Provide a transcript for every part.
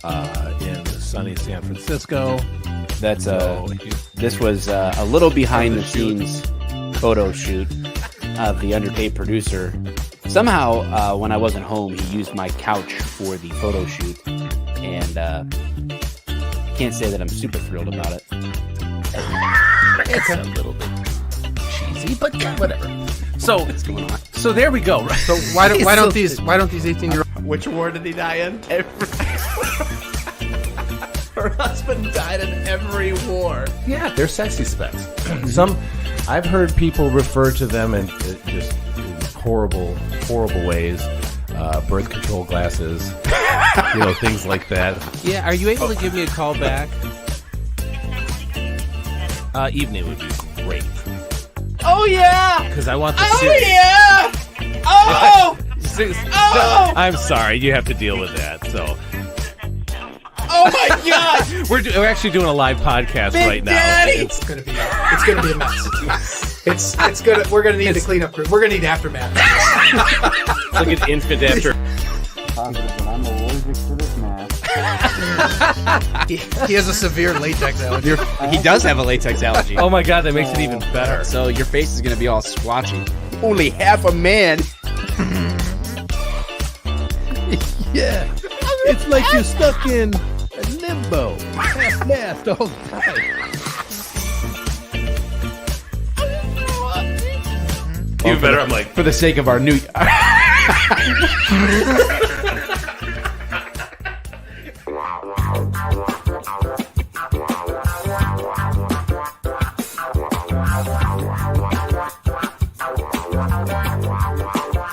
in sunny San Francisco. That's this was a little behind the scenes photo shoot of the underpaid producer. Somehow, when I wasn't home, he used my couch for the photo shoot, and can't say that I'm super thrilled about it. It's a little bit cheesy, but whatever. So there we go. So why don't these 18-year-olds? Which war did he die in? Her husband died in every war. Yeah, they're sexy specs. I've heard people refer to them in just horrible ways. Birth control glasses, things like that. Yeah, are you able to give me a call back? Evening would be great. Oh yeah! Because I want the Oh series. yeah! Oh! Oh! I'm sorry, you have to deal with that. So Oh my God! we're actually doing a live podcast Big right now. Daddy! It's gonna be a mess. It's gonna. We're gonna need the cleanup crew. We're gonna need aftermath. It's like an infant after. I'm allergic to this mask. He has a severe latex allergy. He does have a latex allergy. Oh my God, that makes it even better. So your face is gonna be all splotchy. Only half a man. Yeah. It's like you're stuck in a limbo. Half-mast all the time. Even better, I'm like, For the sake of our new...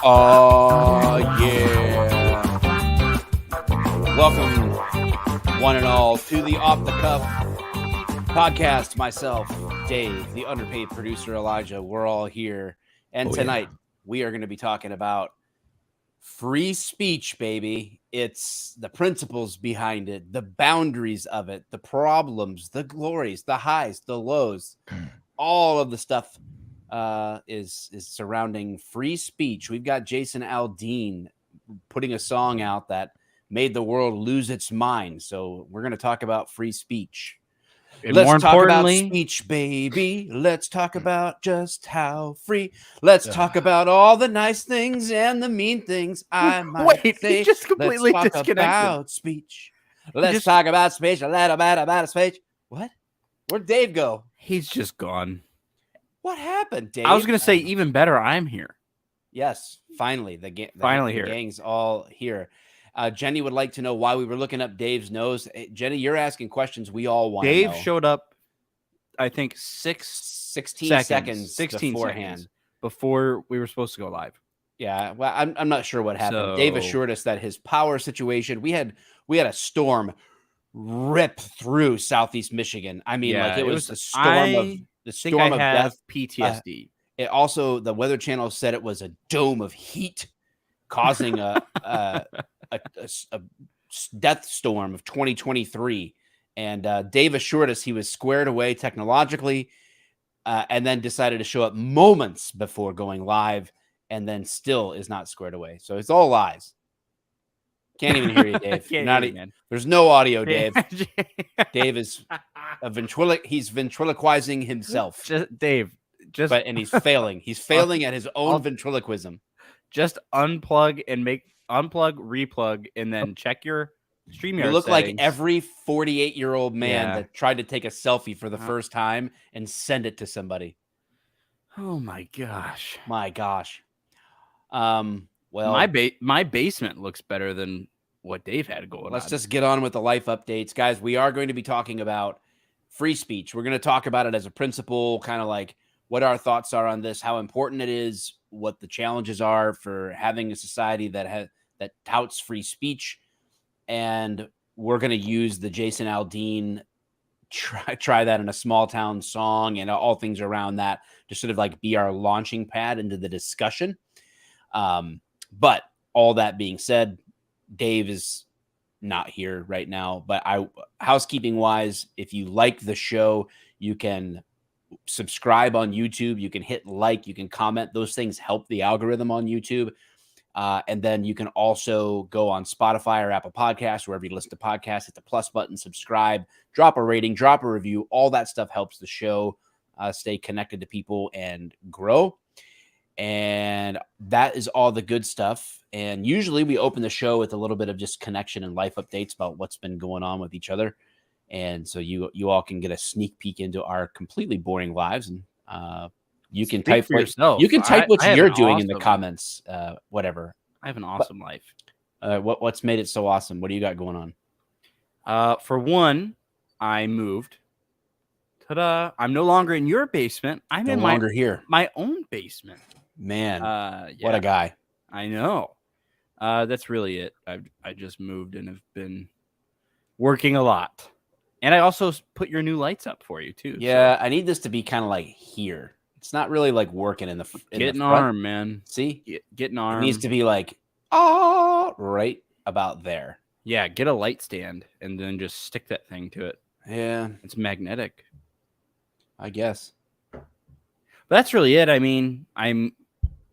Oh, yeah. Welcome, one and all, to the Off the Cuff podcast. Myself, Dave, the underpaid producer, Elijah, we're all here. And tonight, we are going to be talking about free speech, baby. It's the principles behind it, the boundaries of it, the problems, the glories, the highs, the lows, all of the stuff is surrounding free speech. We've got Jason Aldean putting a song out that made the world lose its mind. So we're going to talk about free speech. And Let's more talk about importantly, speech, baby. Let's talk about just how free. Let's talk about all the nice things and the mean things I might Wait, say. he just completely Let's talk disconnected. about speech. Let's talk about speech. A little bit about speech. What? Where'd Dave go? he's just gone. What happened, Dave? I was going to say, even better, I'm here. Yes, finally. Finally the here. gang's all here. Jenny would like to know why we were looking up Dave's nose. Jenny, you're asking questions we all want to know. Dave showed up, I think, 16 seconds 16 beforehand. seconds before we were supposed to go live. Yeah, well, I'm not sure what happened. So- Dave assured us that his power situation, we had a storm rip through Southeast Michigan. I mean, Yeah, like it it was was- a storm of I the I think storm I of have death. PTSD. It also, the Weather Channel said it was a dome of heat, causing a death storm of 2023. And Dave assured us he was squared away technologically, and then decided to show up moments before going live, and then still is not squared away. So it's all lies. Can't even hear you, Dave. Can't Not hear you, e- man. There's no audio, Dave. Dave is he's ventriloquizing himself, Just, Dave, just and he's failing. He's failing at his own ventriloquism. just unplug, replug, and then check your StreamYard You look like settings. every 48-year-old man Yeah. that tried to take a selfie for the first time and send it to somebody. Oh my gosh. My gosh. Well, My basement looks better than what Dave had going let's on. just get on with the life updates, guys. We are going to be talking about free speech. We're going to talk about it as a principle, kind of like what our thoughts are on this, how important it is, what the challenges are for having a society that touts free speech. And we're going to use the Jason Aldean try that in a small town song and all things around that to sort of like be our launching pad into the discussion. But all that being said, Dave is not here right now, but housekeeping wise, if you like the show, you can subscribe on YouTube. You can hit like, you can comment. Those things help the algorithm on YouTube. And then you can also go on Spotify or Apple Podcasts, wherever you listen to podcasts, hit the plus button, subscribe, drop a rating, drop a review. All that stuff helps the show stay connected to people and grow. And that is all the good stuff. And usually we open the show with a little bit of just connection and life updates about what's been going on with each other. And so you all can get a sneak peek into our completely boring lives. And you can type for yourself. You can type what I have you're an doing in the awesome- comments, whatever. I have an awesome life. What's made it so awesome? What do you got going on? For one, I moved. Ta-da! I'm no longer in your basement. I'm No in longer here. my own basement. Man, Yeah, what a guy. I know. That's really it. I just moved and have been working a lot. And I also put your new lights up for you too. Yeah, I need this to be kind of like here. It's not really like working in the Get an front. arm, man. See, Get an it arm. needs to be like right about there. Yeah, get a light stand and then just stick that thing to it. Yeah, It's magnetic. I guess. But that's really it. I mean,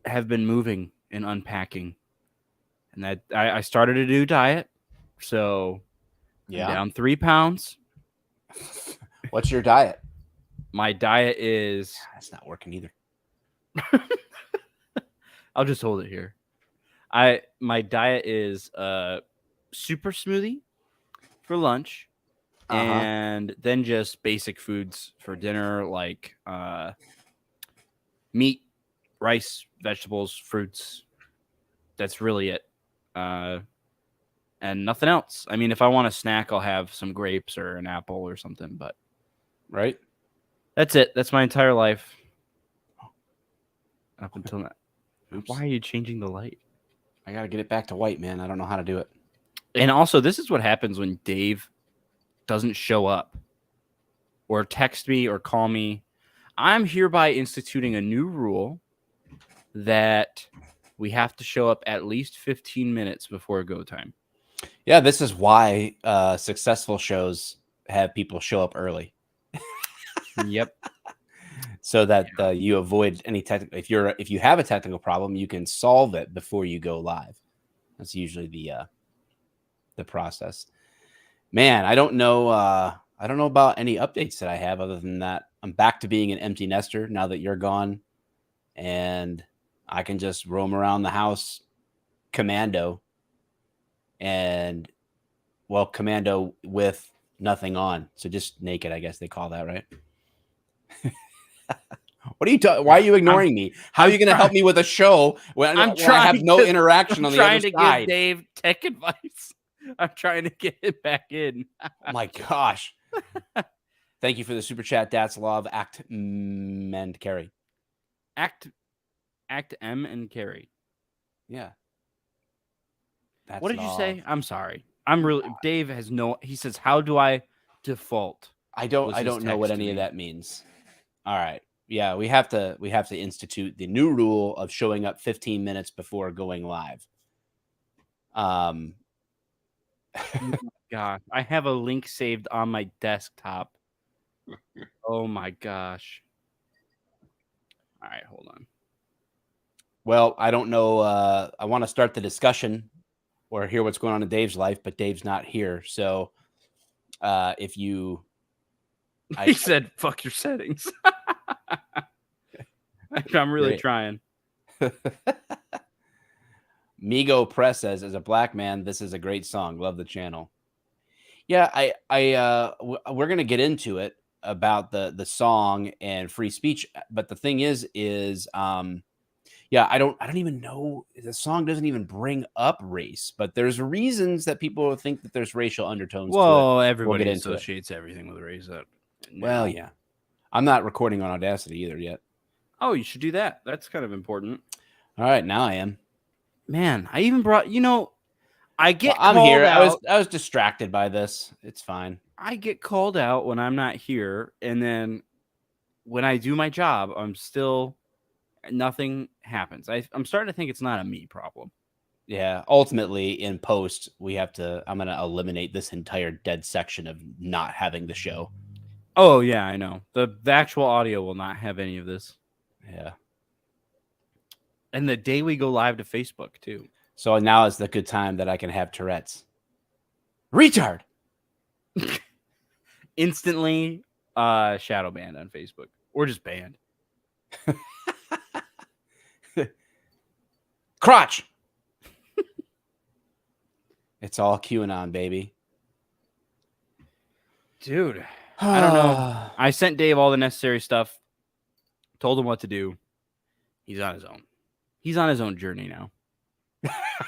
have been moving and unpacking, and that I started a new diet, so I'm Yeah. down 3 pounds. What's your diet? My diet is That's not working either. I'll just hold it here. My diet is super smoothie for lunch, and then just basic foods for dinner like meat, rice, vegetables, fruits. That's really it. And nothing else. I mean, if I want a snack, I'll have some grapes or an apple or something, but Right? that's it. That's my entire life. Up until now. Oops. Why are you changing the light? I gotta get it back to white, man. I don't know how to do it. And also, this is what happens when Dave doesn't show up or text me or call me. I'm hereby instituting a new rule that we have to show up at least 15 minutes before go time. Yeah, this is why successful shows have people show up early, Yep. so that you avoid any technical. If you have a technical problem, you can solve it before you go live. That's usually the process. Man, I don't know. I don't know about any updates that I have other than that I'm back to being an empty nester now that you're gone, and I can just roam around the house commando. And well, commando with nothing on, so just naked. I guess they call that, right? What are you talking? Why are you ignoring me? How are you going to help me with a show when I have no interaction on the other trying to side? give Dave tech advice. I'm trying to get it back in. Oh my gosh! Thank you for the super chat. That's love. Act and carry. Act M and carry. Yeah. That's What did you love. say? I'm sorry. I'm really Dave has no. He says, "How do I default?" I was don't his know what text to any of me. that means. All right. Yeah, we have to institute the new rule of showing up 15 minutes before going live. God, I have a link saved on my desktop. Oh my gosh. All right, hold on. Well, I don't know. I want to start the discussion or hear what's going on in Dave's life, but Dave's not here. So if you... He said, "Fuck your settings." I'm really Great. trying. Migo Press says, as a black man, this is a great song. Love the channel. Yeah, we're going to get into it about the song and free speech. But the thing is yeah, I don't even know. The song doesn't even bring up race, but there's reasons that people think that there's racial undertones to it. Well, everybody get into it. associates everything with race. Well, yeah. I'm not recording on Audacity either yet. Oh, you should do that. That's kind of important. All right, now I am. Man, I even brought, I get I'm called here. out. I was distracted by this. It's fine. I get called out when I'm not here, and then when I do my job, nothing happens. I'm starting to think it's not a me problem. Yeah, ultimately in post, I'm going to eliminate this entire dead section of not having the show. Oh yeah, I know. The actual audio will not have any of this. Yeah. And the day we go live to Facebook too. So now is the good time that I can have Tourette's. Retard. Instantly shadow banned on Facebook. Or just banned. Crotch. It's all QAnon, baby. Dude, I don't know. I sent Dave all the necessary stuff. Told him what to do. He's on his own. He's on his own journey now.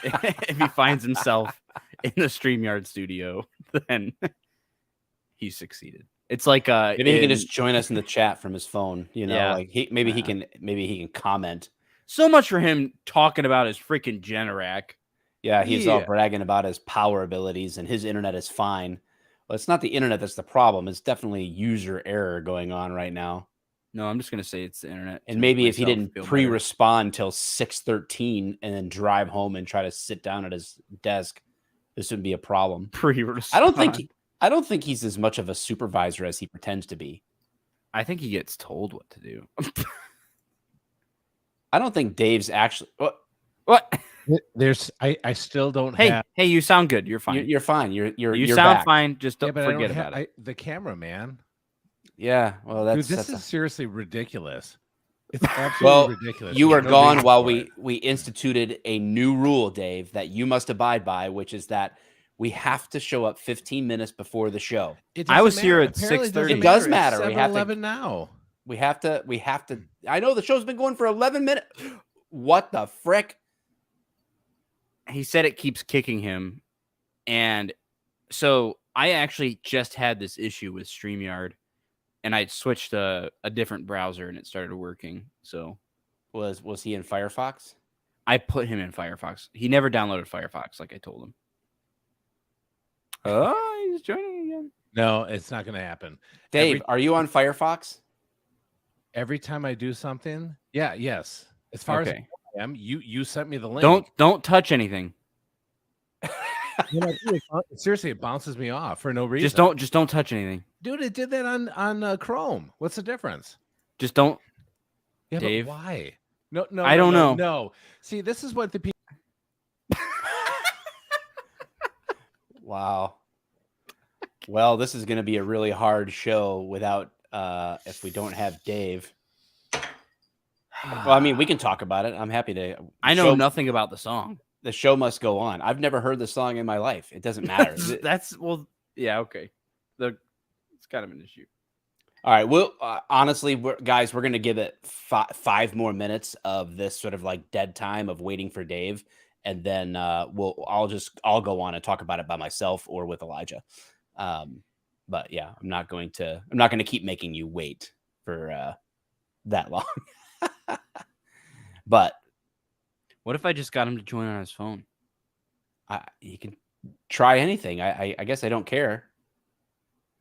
If he finds himself in the StreamYard studio, then he's succeeded. It's like maybe he can just join us in the chat from his phone. You know, Yeah. like he can comment. so much for him talking about his freaking Generac. Yeah, he's all bragging about his power abilities and his internet is fine. Well, it's not the internet that's the problem. It's definitely user error going on right now. No, I'm just gonna say it's the internet. And to maybe make if he myself didn't feel better. pre-respond till 6:13 and then drive home and try to sit down at his desk, this would be a problem. pre-respond. I don't think he's as much of a supervisor as he pretends to be. I think he gets told what to do. I don't think Dave's actually. What? I still don't Hey, have. hey, you sound good. You're fine. You're fine. you You're sound back. fine. Just don't but I forget don't about it. the camera, man. Yeah. Well, Dude, that's this that's is a- seriously ridiculous. It's absolutely well. ridiculous. You were There's no gone reason while for it. we instituted a new rule, Dave, that you must abide by, which is that we have to show up 15 minutes before the show. It I was doesn't here matter. at Apparently 6:30. It does It's matter. We have to- 7-Eleven now. We have to. I know the show's been going for 11 minutes. What the frick? He said it keeps kicking him. And so I actually just had this issue with StreamYard and I switched a different browser and it started working. So Was he in Firefox? I put him in Firefox. He never downloaded Firefox like I told him. Oh, he's joining again. No, it's not going to happen. Dave, are you on Firefox? Every time I do something, yes. As far as Okay. I am, you sent me the link. Don't touch anything. Seriously, it bounces me off for no reason. Just don't touch anything. Dude, it did that on Chrome. What's the difference? Just don't. Yeah, Dave? but why? No, I don't know. No. See, this is what the people. Wow. Well, this is going to be a really hard show without if we don't have Dave. Well, I mean, we can talk about it. I'm happy to. I know nothing about the song. The show must go on. I've never heard the song in my life. It doesn't matter. That's well, yeah, okay. It's kind of an issue. All right. Well, honestly, guys, we're going to give it 5 more minutes of this sort of like dead time of waiting for Dave. And then I'll go on and talk about it by myself or with Elijah. But yeah, I'm not going to keep making you wait for that long. But What if I just got him to join on his phone? you can try anything. I guess I don't care.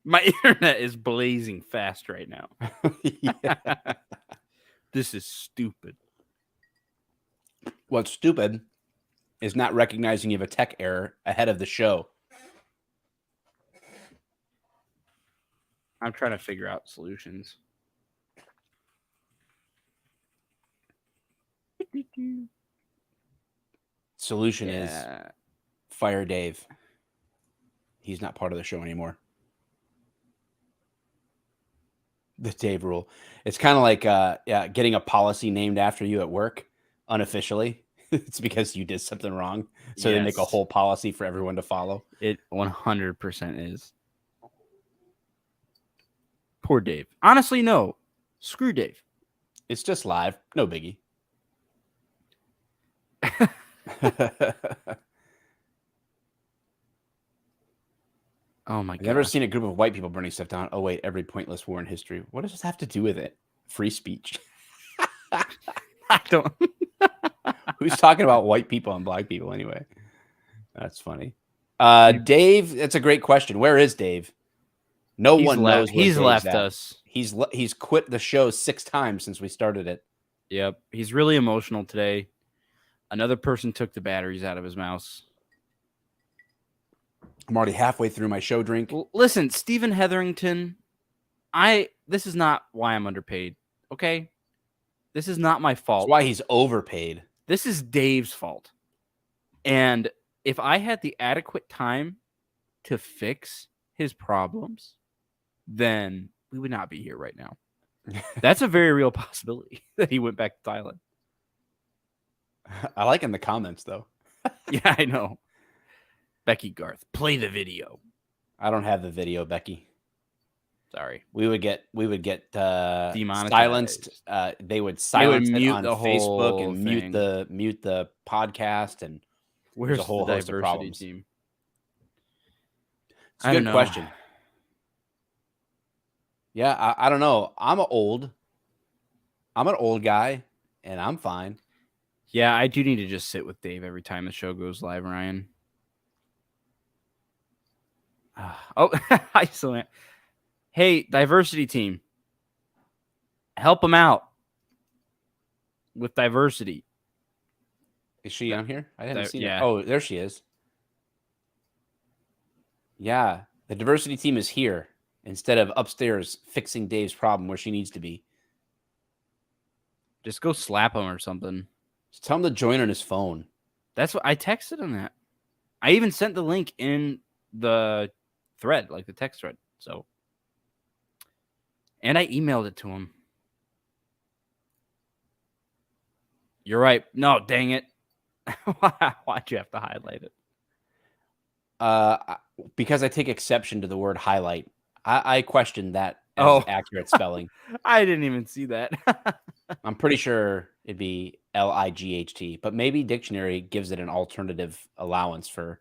My internet is blazing fast right now. Yeah. This is stupid. What's stupid is not recognizing you have a tech error ahead of the show. I'm trying to figure out solutions. Solution is Yeah. fire Dave. He's not part of the show anymore. The Dave rule. It's kind of like getting a policy named after you at work unofficially. It's because you did something wrong. So they make a Yes. whole policy for everyone to follow. It 100% is. Poor Dave. Honestly, no. Screw Dave. It's just live. No biggie. Oh my I've god. never seen a group of white people burning stuff down. Oh, wait. Every pointless war in history. What does this have to do with it? Free speech. I don't. Who's talking about white people and black people anyway? That's funny. Dave, that's a great question. Where is Dave? No one knows. Where He's Dave's left at. us. He's quit the show 6 times since we started it. Yep. He's really emotional today. Another person took the batteries out of his mouse. I'm already halfway through my show drink. Listen, Stephen Hetherington, this is not why I'm underpaid. Okay? This is not my That's fault. why he's overpaid. This is Dave's fault. And if I had the adequate time to fix his problems, then we would not be here right now. That's a very real possibility that he went back to Thailand. I like in the comments though. Yeah, I know. Becky Garth, play the video. I don't have the video, Becky. Sorry. We would get Demonetized. silenced. They would silence it mute on the Facebook whole and thing. mute the podcast, and Where's a whole the host of diversity problems. team? It's a I good don't know. question. Yeah, I don't know. I'm an old guy, and I'm fine. Yeah, I do need to just sit with Dave every time the show goes live, Ryan. Oh, hi, Selena. Hey, diversity team. Help them out with diversity. Is she on here? I haven't seen yeah. her. Oh, there she is. Yeah, the diversity team is here instead of upstairs fixing Dave's problem where she needs to be. Just go slap him or something. Just tell him to join on his phone. That's what I texted him that. I even sent the link in the thread, like the text thread. So, and I emailed it to him. You're right. No, dang it. Why'd you have to highlight it? Because I take exception to the word highlight. I question that as accurate spelling. I didn't even see that. I'm pretty sure it'd be L-I-G-H-T, but maybe dictionary gives it an alternative allowance for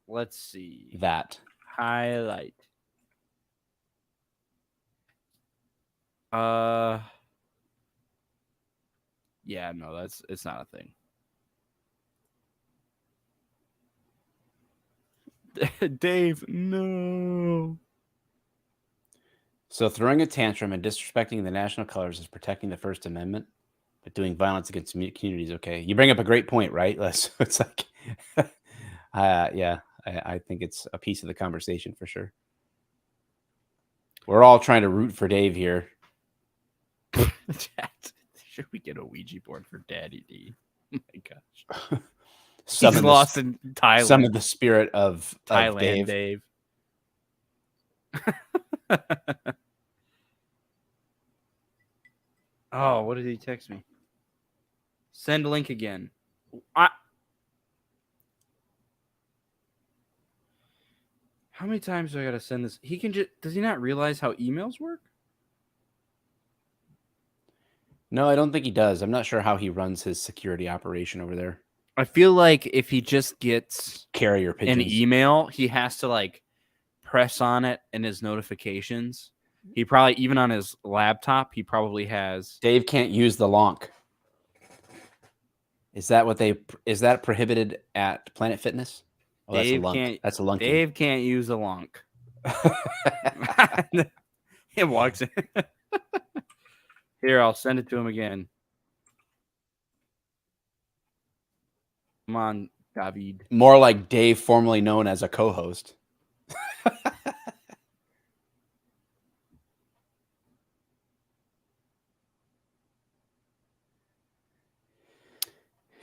Let's see. that. Highlight. Yeah, no, it's not a thing. Dave, no. So throwing a tantrum and disrespecting the national colors is protecting the First Amendment, but doing violence against communities. Okay, you bring up a great point, right? It's like, yeah, I think it's a piece of the conversation for sure. We're all trying to root for Dave here. Should we get a Ouija board for Daddy D? Oh my gosh. He's lost in Thailand. Some of the spirit of Thailand, Dave. Oh, what did he text me? Send link again. How many times do I gotta send this? He can just does he not realize how emails work? No, I don't think he does. I'm not sure how he runs his security operation over there. I feel like if he just gets Carrier pigeons. an email, he has to like press on it in his notifications. He probably, even on his laptop, he probably has. Dave can't use the lonk. Is that prohibited at Planet Fitness? Oh, Dave that's a lunk. can't. That's a lunk. Dave can't use a lonk. He walks in. Here, I'll send it to him again. Come on, David. More like Dave, formerly known as a co-host.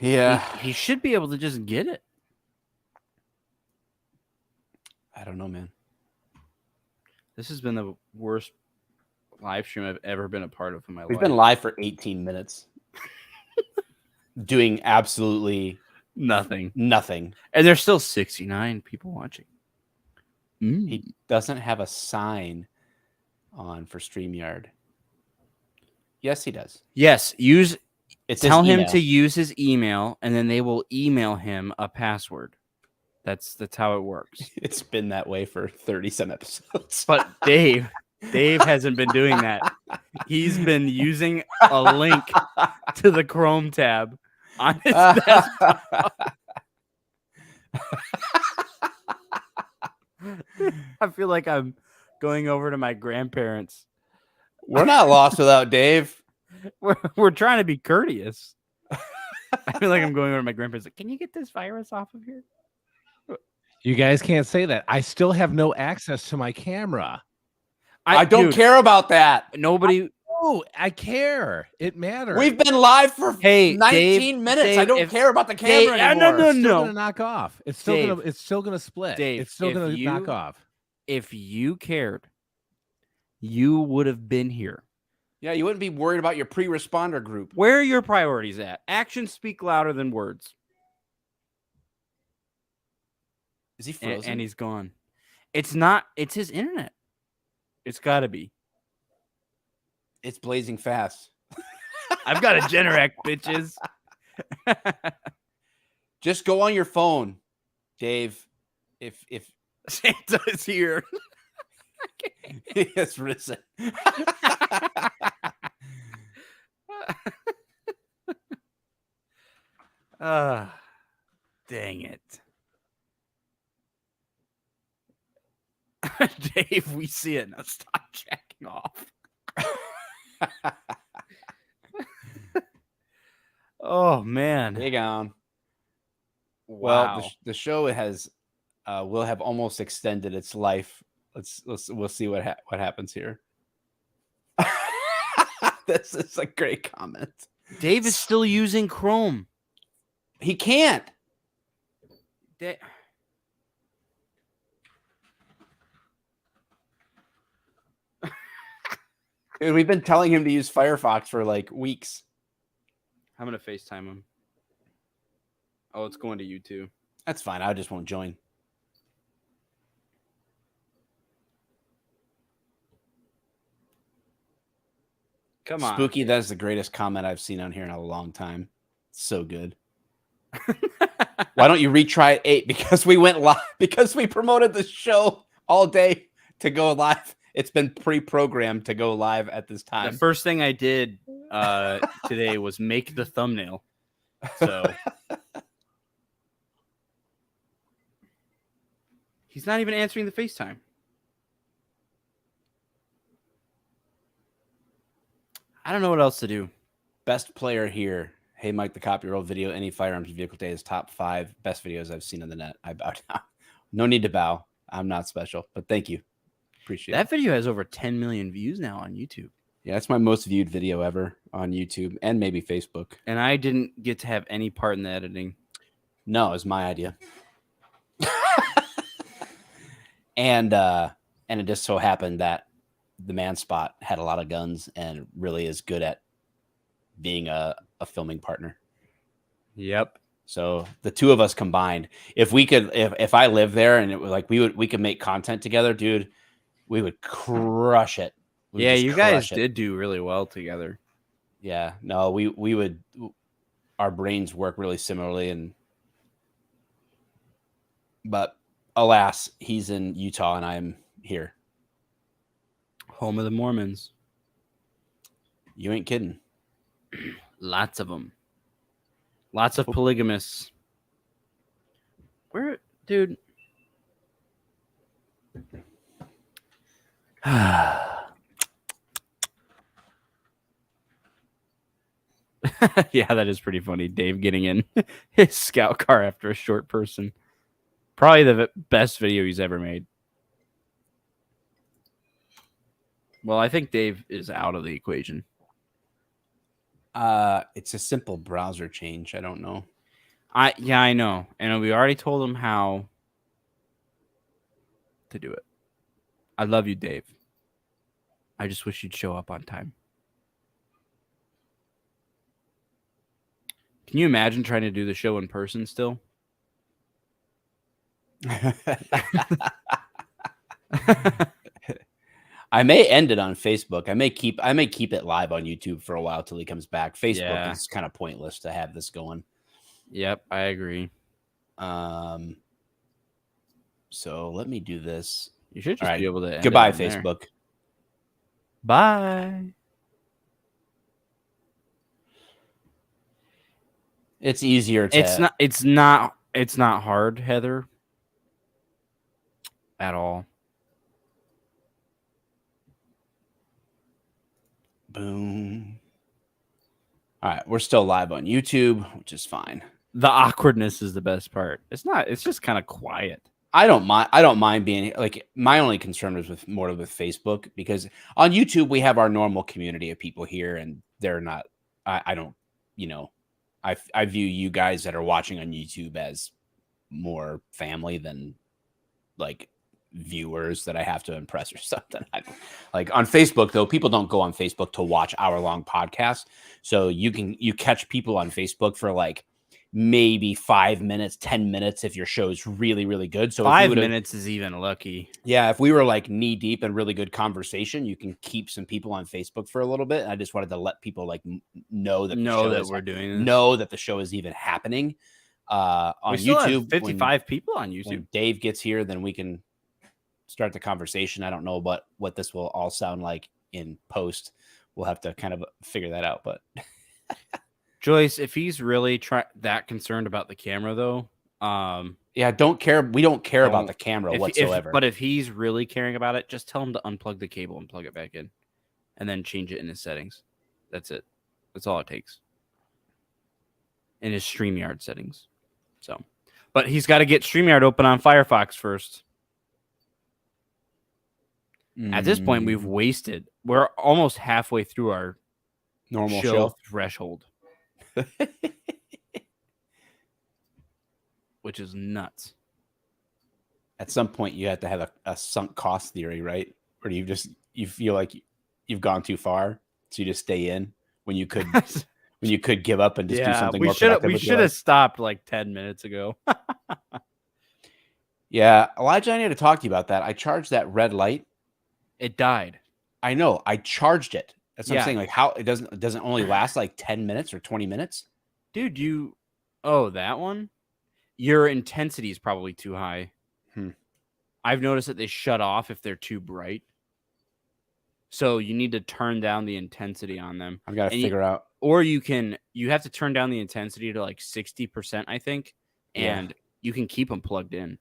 Yeah. He should be able to just get it. I don't know, man. This has been the worst live stream I've ever been a part of in my life. We've been live for 18 minutes. Doing absolutely nothing. And there's still 69 people watching. He doesn't have a sign on for StreamYard. Yes, he does. Yes, tell him email. to use his email, and then they will email him a password. That's how it works. It's been that way for 30 some episodes. But Dave hasn't been doing that. He's been using a link to the Chrome tab on his desktop. I feel like I'm going over to my grandparents. We're not lost without Dave. We're trying to be courteous. I feel like I'm going over to my grandparents. Like, can you get this virus off of here? You guys can't say that. I still have no access to my camera. I don't care about that. Nobody. No, I care. It matters. We've been live for Hey, 19 minutes. Dave, I don't care about the camera anymore. no, It's still gonna knock off. It's still Dave, gonna. It's still gonna split. Dave, It's still if gonna you- knock off. If you cared, you would have been here. Yeah, you wouldn't be worried about your pre-responder group. Where are your priorities at? Actions speak louder than words. Is he frozen? And he's gone. It's not. It's his internet. It's got to be. It's blazing fast. I've got a Generac, bitches. Just go on your phone, Dave. If Santa is here. he has risen. Dang it. Dave, we see it. Now stop jacking off. Oh, man. Big on. Wow. Well, the show has will have almost extended its life. We'll see what happens here. This is a great comment. Dave is still using Chrome. He can't. Dude, we've been telling him to use Firefox for like weeks. I'm going to FaceTime him. Oh, it's going to you too. That's fine. I just won't join. Come on. Spooky, that is the greatest comment I've seen on here in a long time. So good. Why don't you retry 8? Because we went live, because we promoted the show all day to go live. It's been pre-programmed to go live at this time. The first thing I did today was make the thumbnail. So he's not even answering the FaceTime. I don't know what else to do. Best player here. Hey, Mike, the copy roll video. Any firearms vehicle day is top 5 best videos I've seen on the net. I bow down. No need to bow. I'm not special, but thank you. Appreciate That video has over 10 million views now on YouTube. Yeah, that's my most viewed video ever on YouTube and maybe Facebook. And I didn't get to have any part in the editing. No, it was my idea. And it just so happened that the man spot had a lot of guns and really is good at being a filming partner. Yep. So the two of us combined, if we could, if I lived there and it was like we could make content together, dude, we would crush it. Yeah, you guys did do really well together. Yeah, no, we would. Our brains work really similarly, but alas, he's in Utah and I'm here. Home of the Mormons. You ain't kidding. Lots of them. Lots of polygamists. Where, dude? Yeah, that is pretty funny. Dave getting in his scout car after a short person. Probably the best video he's ever made. Well, I think Dave is out of the equation. It's a simple browser change. I don't know. I know. And we already told him how to do it. I love you, Dave. I just wish you'd show up on time. Can you imagine trying to do the show in person still? I may end it on Facebook. I may keep it live on YouTube for a while till he comes back. Facebook is kind of pointless to have this going. Yep, I agree. So let me do this. You should just be able to end Goodbye, it on there. Facebook. Bye. It's easier to It's not hard, Heather. At all. Boom. All right, we're still live on YouTube, which is fine. The awkwardness is the best part. It's not. It's just kind of quiet. I don't mind being like, my only concern was with Facebook, because on YouTube we have our normal community of people here, and they're not. I don't, I view you guys that are watching on YouTube as more family than like viewers that I have to impress or something. Like on Facebook though, people don't go on Facebook to watch hour-long podcasts, so you catch people on Facebook for like maybe 5 minutes, 10 minutes if your show is really, really good. So 5 minutes is even lucky. Yeah, if we were like knee deep in really good conversation, you can keep some people on Facebook for a little bit. And I just wanted to let people like know that we're doing this. Know that the show is even happening. On we still YouTube, have 55 people on YouTube. When Dave gets here, then we can start the conversation. I don't know what this will all sound like in post. We'll have to kind of figure that out, but Joyce, if he's really that concerned about the camera, though, yeah, don't care. We don't care about the camera whatsoever. But if he's really caring about it, just tell him to unplug the cable and plug it back in, and then change it in his settings. That's it. That's all it takes. In his StreamYard settings. So, but he's got to get StreamYard open on Firefox first. At this point, we're almost halfway through our normal show threshold. Which is nuts. At some point you have to have a sunk cost theory, right? Or you feel like you've gone too far, so you just stay in when you could give up and just do something more productive. We should have stopped like 10 minutes ago. Yeah, Elijah, I need to talk to you about that. I charged that red light. It died. I know. I charged it. That's what I'm saying. Like, how it doesn't only last like 10 minutes or 20 minutes. Dude, that one? Your intensity is probably too high. I've noticed that they shut off if they're too bright. So you need to turn down the intensity on them. I've got to figure out. Or you have to turn down the intensity to like 60%, I think. And you can keep them plugged in.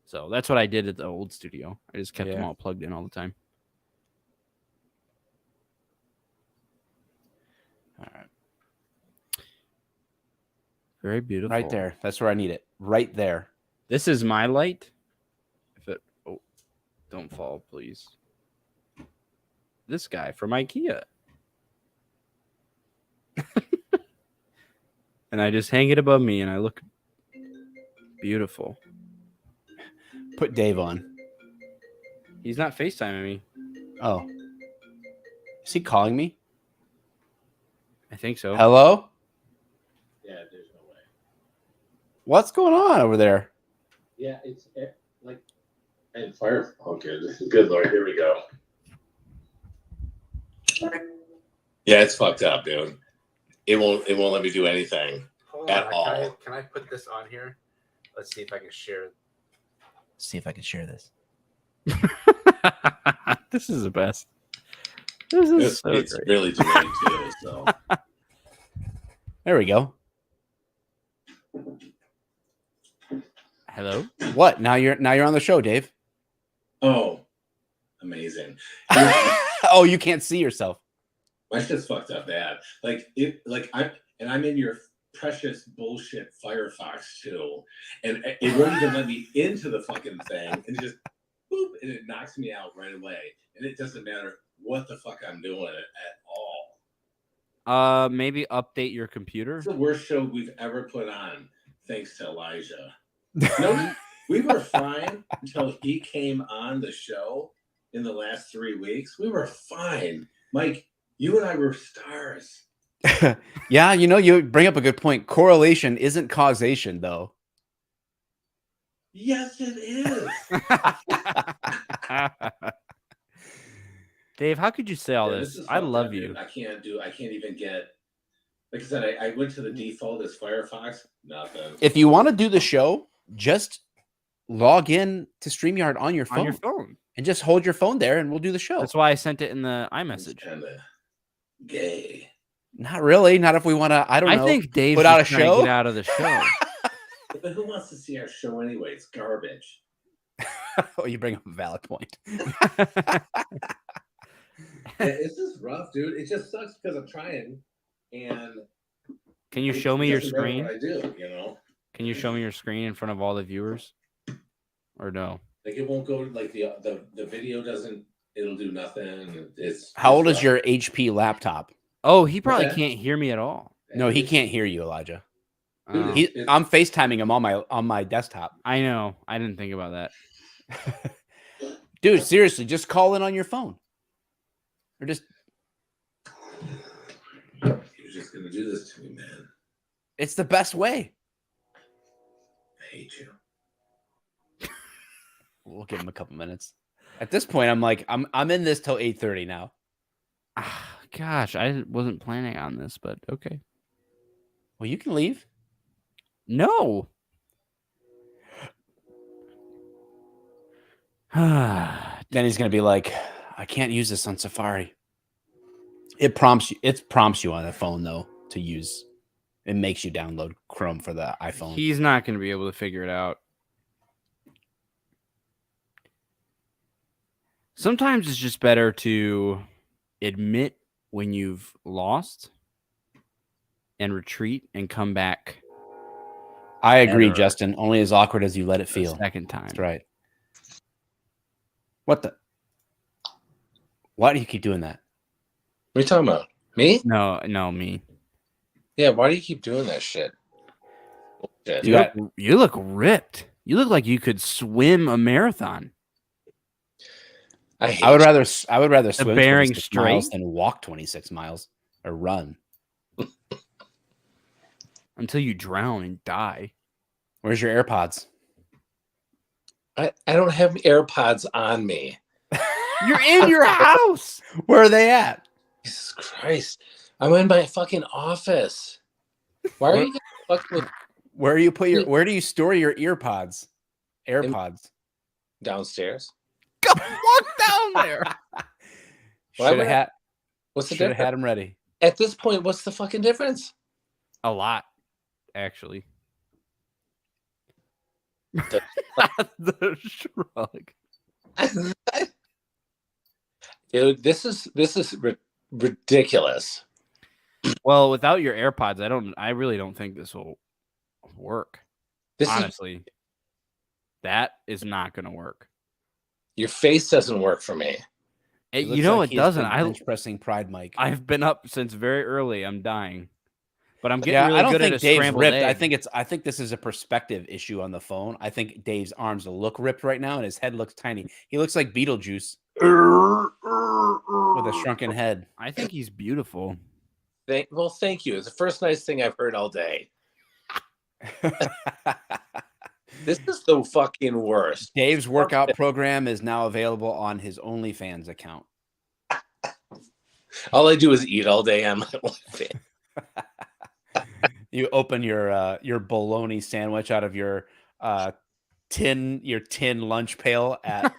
So that's what I did at the old studio. I just kept them all plugged in all the time. All right. Very beautiful. Right there. That's where I need it. Right there. This is my light. Don't fall, please. This guy from IKEA. And I just hang it above me and I look beautiful. Put Dave on. He's not FaceTiming me. Oh. Is he calling me? I think so. Hello? Yeah, there's no way. What's going on over there? Yeah, it's like, and fire. Okay, good Lord, here we go. Yeah, it's fucked up, dude. It won't let me do anything at all. Can I put this on here? Let's see if I can share. See if I can share this. This is the best. It's really delayed too. So there we go. Hello. What? Now you're on the show, Dave. Oh, amazing. Oh, you can't see yourself. My shit's fucked up bad. I'm in your precious bullshit Firefox too, and it won't even let me into the fucking thing, and it just boop, and it knocks me out right away, and it doesn't matter what the fuck I'm doing at all. Maybe update your computer. It's the worst show we've ever put on, thanks to Elijah. No, we were fine until he came on the show in the last 3 weeks. We were fine. Mike, you and I were stars. Yeah, you bring up a good point. Correlation isn't causation, though. Yes, it is. Dave, how could you say all this? I love you. I can't even get. Like I said, I went to the default as Firefox. Nothing. If you want to do the show, just log in to StreamYard on your phone. And just hold your phone there and we'll do the show. That's why I sent it in the iMessage. Kind of gay. Not really. Not if we want to, I think Dave put out a show. Get out of the show. But who wants to see our show anyway? It's garbage. Oh, you bring up a valid point. It's just rough, dude. It just sucks because I'm trying. And can you show me your screen? What I do, Can you show me your screen in front of all the viewers? Or no? Like it won't go. Like the video doesn't. It'll do nothing. How old is your HP laptop? Oh, he probably Okay. can't hear me at all. No, he can't hear you, Elijah. Dude, Oh, I'm FaceTiming him on my desktop. I know. I didn't think about that. Dude, seriously, just call in on your phone. Or just You're just gonna do this to me, man. it's the best way. I hate you. We'll give him a couple minutes. At this point, I'm like, I'm in this till 8:30 now. Gosh, I wasn't planning on this, but okay. Well, you can leave. No. Then he's gonna be like, I can't use this on Safari. It prompts you on the phone though to use. It makes you download Chrome for the iPhone. He's not going to be able to figure it out. Sometimes it's just better to admit when you've lost and retreat and come back I agree, better Justin. Only as awkward as you let it the feel. second time. That's right. What the? Why do you keep doing that? What are you talking about? Me? No, me. Yeah, why do you keep doing that shit? Bullshit. You look ripped. You look like you could swim a marathon. I I would rather The swim Bering 26 miles Strait? than walk 26 miles or run. Until you drown and die. Where's your AirPods? I don't have AirPods on me. You're in your house. Where are they at? Jesus Christ. I'm in my fucking office. Why are you getting fucked with Where do you store your AirPods? AirPods. downstairs? Go walk down there. Why Should would have What's the had difference? them ready. At this point, what's the fucking difference? A lot, actually. The shrug. Dude, this is ridiculous. Well, without your AirPods, I really don't think this will work. This is Honestly, that is not going to work. your face doesn't work for me. It You looks know like it he has doesn't. been bench pressing Pride Mike. I've been up since very early. I'm dying, but I'm getting Yeah, really I don't good think at a Dave's scrambled ripped. egg. I think this is a perspective issue on the phone. I think Dave's arms look ripped right now, and his head looks tiny. He looks like Beetlejuice with a shrunken head. I think he's beautiful. Thank you. It's the first nice thing I've heard all day. This is the fucking worst. Dave's workout program is now available on his OnlyFans account. All I do is eat all day on my OnlyFans. You open your bologna sandwich out of your tin lunch pail at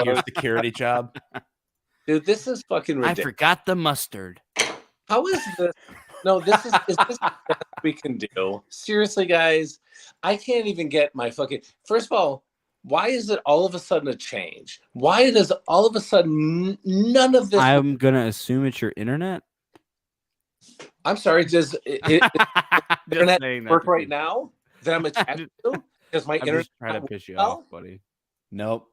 your security job. Dude, this is fucking I ridiculous. forgot the mustard. How is this? No, is this the best we can do? Seriously, guys, I can't even get my fucking. First of all, why is it all of a sudden a change? Why does all of a sudden none of this? I'm gonna assume it's your internet. I'm sorry. Does Just internet saying that work to right you. now that I'm attached to? Because my I'm internet just trying to piss you well? off, buddy. Nope,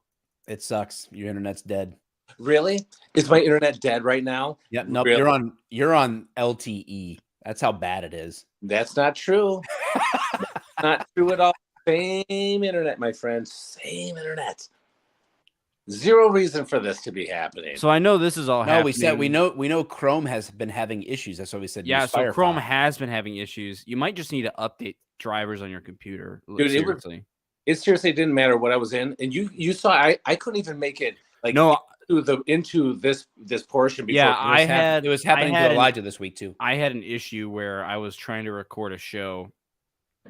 it sucks. Your internet's dead. Really? Is my internet dead right now? Yep. Nope. Really? You're on LTE. That's how bad it is. That's not true. Not true at all. Same internet, my friend. Same internet. Zero reason for this to be happening. So I know this is all No, happening. we know Chrome has been having issues. That's why we said Yeah, use so Chrome Firefox. has been having issues. You might just need to update drivers on your computer. Dude, it would- Seriously. It seriously didn't matter what I was in, and you saw I couldn't even make it like No, into this portion. Before yeah, It was happening had to an- Elijah this week too. I had an issue where I was trying to record a show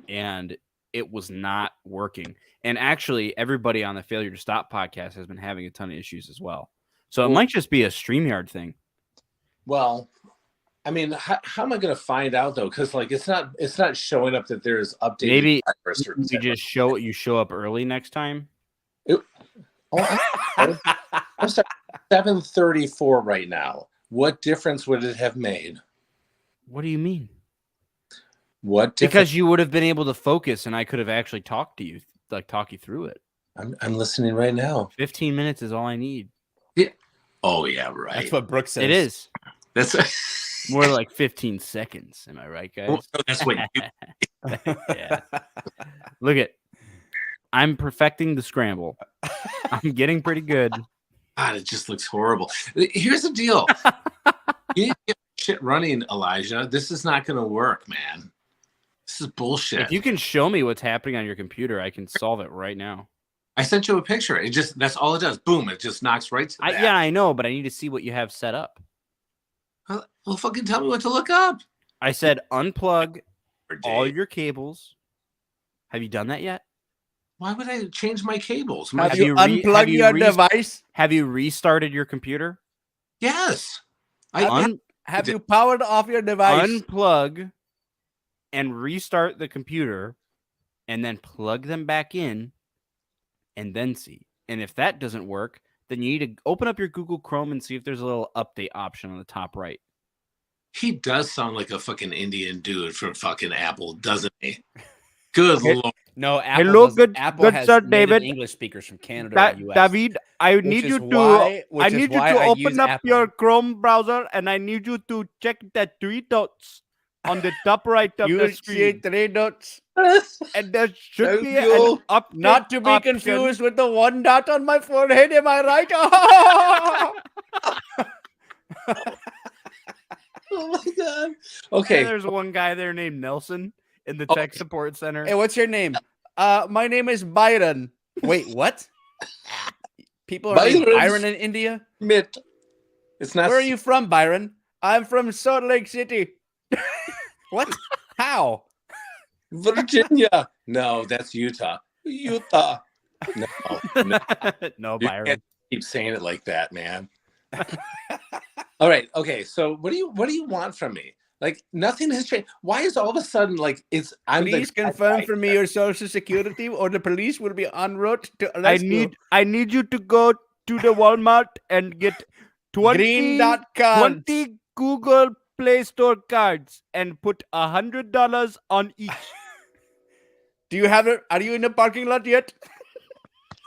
and it was not working. And actually, everybody on the Failure to Stop podcast has been having a ton of issues as well. So it Well- might just be a StreamYard thing. Well, I mean, how am I going to find out though? Because like it's not showing up that there's updated. Maybe for a certain you just show up early next time. I'm sorry, 7:34 right now. What difference would it have made? What do you mean? What? Because you would have been able to focus, and I could have actually talked to you, like talk you through it. I'm listening right now. 15 minutes is all I need. Yeah. Oh yeah, right. That's what Brooks says. It is That's more like 15 seconds. Am I right, guys? well, no, that's what you Yeah. Look at, I'm perfecting the scramble. I'm getting pretty good. God, it just looks horrible. Here's the deal. You need to get shit running, Elijah. This is not gonna work, man. This is bullshit. If you can show me what's happening on your computer, I can solve it right now. I sent you a picture. It just that's all it does. Boom, it just knocks right to that. Yeah, I know, but I need to see what you have set up. Well, fucking tell me what to look up. I said unplug all your cables. Have you done that yet? Why would I change my cables? Have you unplugged your device? Have you restarted your computer? Yes. Have you powered off your device? Unplug and restart the computer, and then plug them back in, and then see. And if that doesn't work, then you need to open up your Google Chrome and see if there's a little update option on the top right. He does sound like a fucking Indian dude from fucking Apple, doesn't he? Good Lord. No, Apple Hello, Apple has sir, native David. English speakers from Canada and US. David, I need you to open up your Chrome browser, and I need you to check the three dots on the top right of the screen. three dots. And there should Thank be you. an update Not to be option. confused with the one dot on my forehead. Am I right? Oh my God. Okay. Okay. There's one guy there named Nelson in the tech support center. Hey, what's your name? My name is Byron. Wait, what? People are named Byron in India? Mitt. It's not. Where are you from, Byron? I'm from Salt Lake City. What? How? Virginia. No, that's Utah. Utah. No. No, You Byron. can't keep saying it like that, man. All right. Okay. So what do you want from me? Like nothing has changed. Why is all of a sudden like it's Please confirm for me your social security, or the police will be en route to arrest you. I need you to go to the Walmart and get 20 Green dot cards. 20 Google Play Store cards and put $100 on each. Do you have it? Are you in the parking lot yet?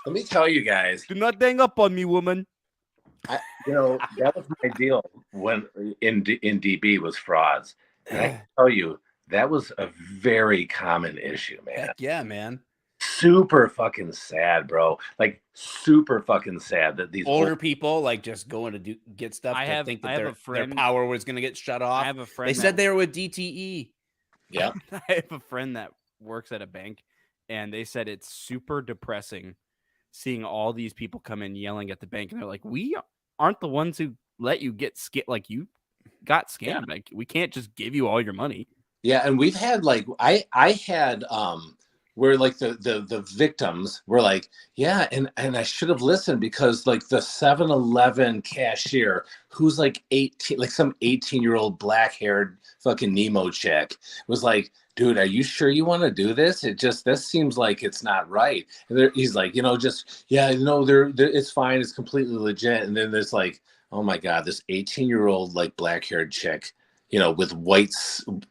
Let me tell you guys. Do not hang up on me, woman. That was my deal when in DB was frauds. And I can tell you that was a very common issue, man. Heck yeah, man. Super fucking sad, bro. Like super fucking sad that these Older people like just going to get stuff. I think have that a friend- their power was going to get shut off. I have a friend. They said they were with DTE. Yeah. I have a friend that works at a bank, and they said it's super depressing seeing all these people come in yelling at the bank, and they're like, "We aren't the ones who let you get like you got scammed. Yeah. Like we can't just give you all your money." Yeah, and we've had like I had where like the victims were like, yeah, and I should have listened because like the 7-Eleven cashier who's like 18, like some 18-year-old black-haired fucking Nemo chick was like, dude, are you sure you want to do this? This seems like it's not right. And he's like, it's fine, it's completely legit. And then there's like, oh my God, this 18-year-old like black-haired chick, with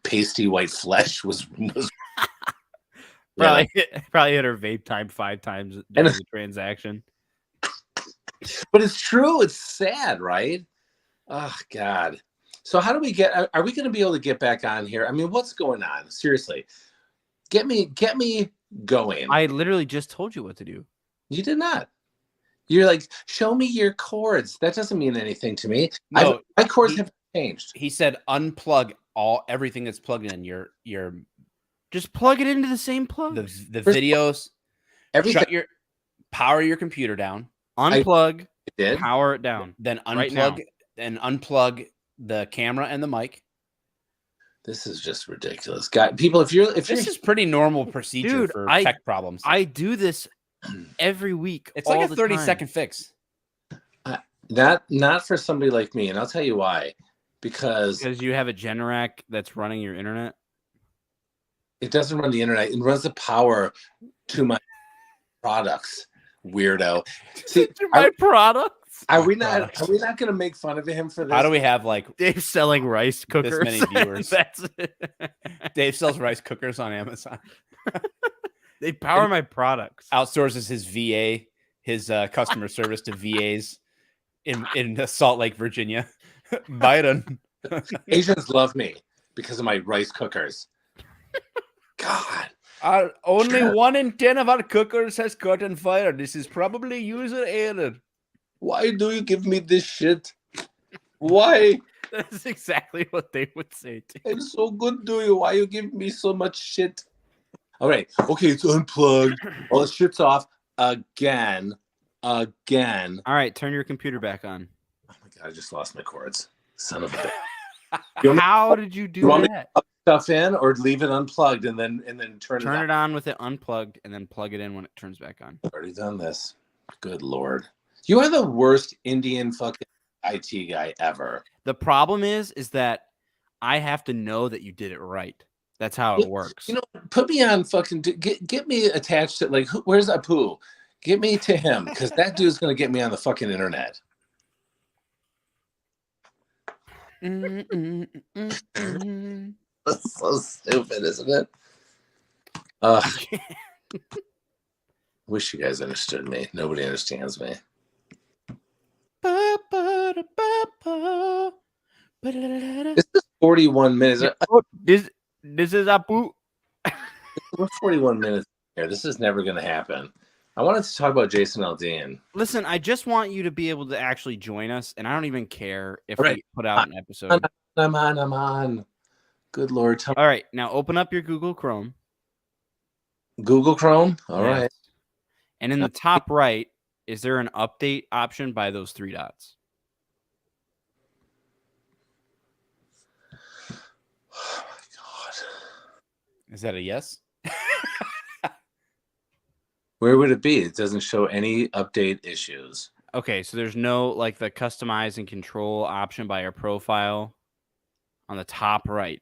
pasty white flesh was Probably hit her vape time 5 times during the transaction. But it's true. It's sad, right? Oh God. So how do we are we going to be able to get back on here? I mean, what's going on? Seriously, get me going. I literally just told you what to do. You did not. You're like, show me your cords. That doesn't mean anything to me. No, my cords have changed. He said unplug everything that's plugged in. Your Just plug it into the same plug. the videos. Everything. Power your computer down. Unplug. Did. Power it down. Then unplug right now. and unplug the camera and the mic. This is just ridiculous, guys. People, if you're This is pretty normal procedure Dude, for tech problems. I do this every week. It's like a 30-second fix. not for somebody like me, and I'll tell you why. Because you have a Generac that's running your internet. it doesn't run the internet. It runs the power to my products. Weirdo. See, My products. Are we not going to make fun of him for this? How do we have like Dave's selling rice cookers. this many viewers? That's it. Dave sells rice cookers on Amazon. They power my products. Outsources his VA, his customer service to VAs in Salt Lake, Virginia. Biden. Asians love me because of my rice cookers. God. Only 1 in 10 of our cookers has caught on fire. This is probably user error. Why do you give me this shit? Why? That's exactly what they would say too. I'm so good to you. Why you give me so much shit? All right. Okay, it's unplugged. All the shit's off again. All right, turn your computer back on. Oh my God, I just lost my cords. Son of a bitch. How did you do that? Stuff in or leave it unplugged and then turn it on with it unplugged and then plug it in when it turns back on. I've already done this. Good Lord. You are the worst Indian fucking IT guy ever. The problem is that I have to know that you did it right. That's how it works. You know, put me on fucking get me attached to like where's Apu? Get me to him because that dude's gonna get me on the fucking internet. That's so stupid, isn't it? Wish you guys understood me. Nobody understands me. This is 41 minutes. This is Apu. We're 41 minutes here. This is never going to happen. I wanted to talk about Jason Aldean. Listen, I just want you to be able to actually join us, and I don't even care if we put out an episode. I'm on. Good Lord. All right, now open up your Google Chrome. Google Chrome? All right. And in the top right, is there an update option by those 3 dots? Oh my God. Is that a yes? Where would it be? It doesn't show any update issues. Okay, so there's no like the customize and control option by your profile on the top right.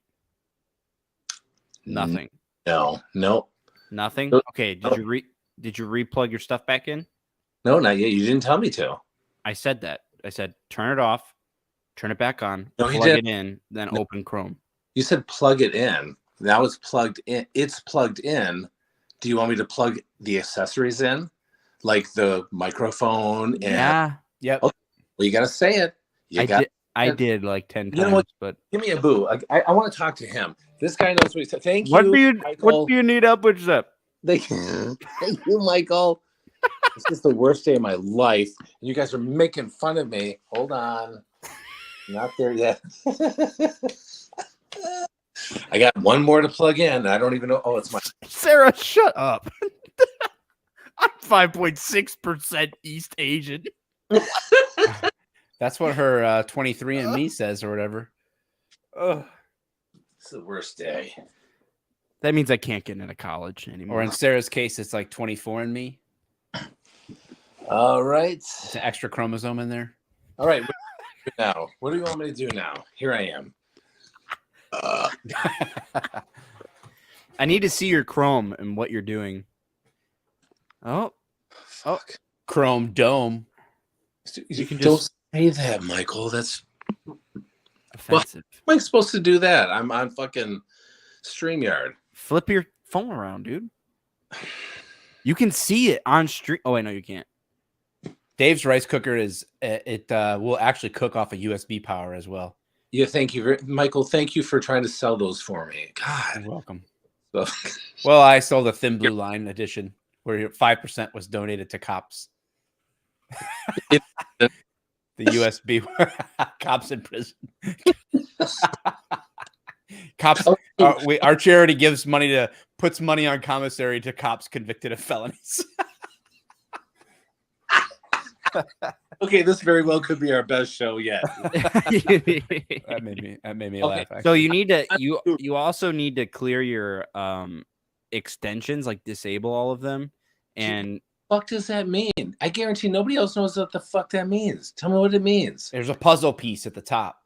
Nothing. No. Nothing. Okay, did you replug your stuff back in? No, not yet. You didn't tell me to. I said that. I said turn it off, turn it back on, No, plug it in, then open Chrome. You said plug it in. Now it's plugged in. It's plugged in. Do you want me to plug the accessories in? Like the microphone and Yep. Okay. Well, you gotta say it. I did like 10 You know times, what? but Give me a boo. I want to talk to him. This guy knows what he said. Thank you. What do you need up with that? Thank you, Michael. This is the worst day of my life. And you guys are making fun of me. Hold on. Not there yet. I got one more to plug in. I don't even know. Oh, it's my Sarah, shut up. I'm 5.6% East Asian. That's what her 23andMe says or whatever. Oh, it's the worst day. That means I can't get into college anymore. Or in Sarah's case, it's like 24andMe. All right. It's an extra chromosome in there. All right. Now, what do you want me to do now? Here I am. I need to see your Chrome and what you're doing. Oh, Fuck. Chrome Dome. You can don't say that, Michael. That's offensive. How am I supposed to do that? I'm on fucking StreamYard. Flip your phone around, dude. You can see it on stream. Oh, wait, no, you can't. Dave's rice cooker will actually cook off a USB power as well. Yeah, thank you, Michael. Thank you for trying to sell those for me. God, you're welcome. So, well, I sold a Thin Blue Line edition where 5% was donated to cops. The USB cops in prison. Cops. Our charity puts money on commissary to cops convicted of felonies. Okay, this very well could be our best show yet. That made me laugh. Actually. So you need to you also need to clear your extensions, like disable all of them. And what does that mean? I guarantee nobody else knows what the fuck that means. Tell me what it means. There's a puzzle piece at the top.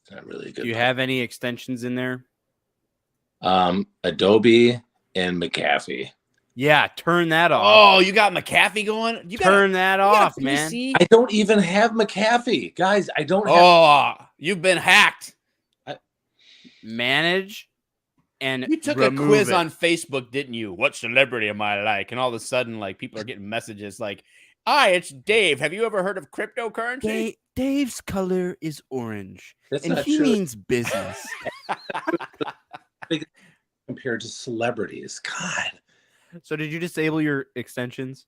It's not really good. Do you have any extensions in there? Adobe and McAfee. Yeah, turn that off. Oh, you got McAfee going? Turn that off, man. I don't even have McAfee, guys. I don't have. Oh, you've been hacked. Manage and You took a quiz on Facebook, didn't you? What celebrity am I like? And all of a sudden, like, people are getting messages like, "Hi, it's Dave. Have you ever heard of cryptocurrency?" Dave's color is orange, That's and not he true. means business. Compared to celebrities. God. So did you disable your extensions?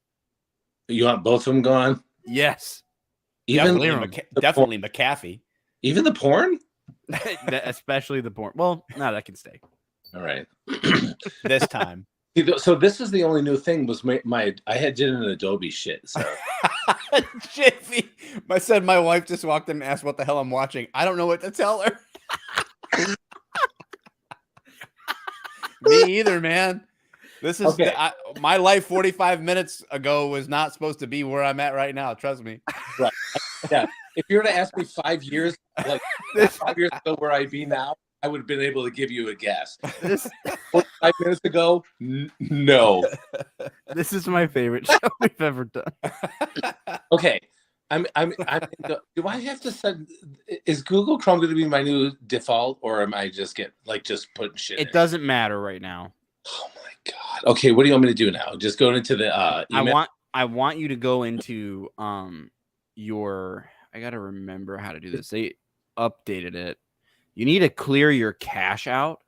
You want both of them gone? Yes. Even Definitely McAfee. even the porn? Especially the porn. Well, no, that can stay. All right. This time. So this is the only new thing was my I had did an Adobe shit. So JV, my wife just walked in and asked what the hell I'm watching. I don't know what to tell her. Me either, man. This is Okay. My life 45 minutes ago was not supposed to be where I'm at right now. Trust me. right. Yeah. If you were to ask me 5 years, like 5 years ago where I'd be now, I would have been able to give you a guess. 45 minutes ago, no. This is my favorite show we've ever done. Okay. Do I have to send? Is Google Chrome going to be my new default, or am I just putting shit? It doesn't matter right now. Oh my god. Okay, what do you want me to do now? Just go into the email? I want you to go into your. I gotta remember how to do this. They updated it. You need to clear your cache out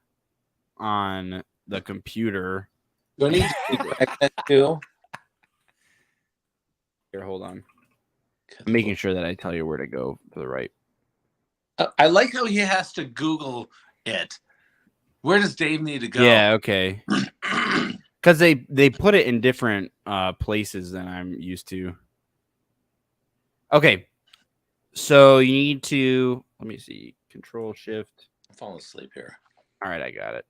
on the computer. Do I need to correct that too? Here, hold on. I'm making sure that I tell you where to go for the right. I like how he has to Google it. Where does Dave need to go? Yeah, okay. Because they put it in different places than I'm used to. Okay, so you need to let me see. Control Shift. I'm falling asleep here. All right, I got it.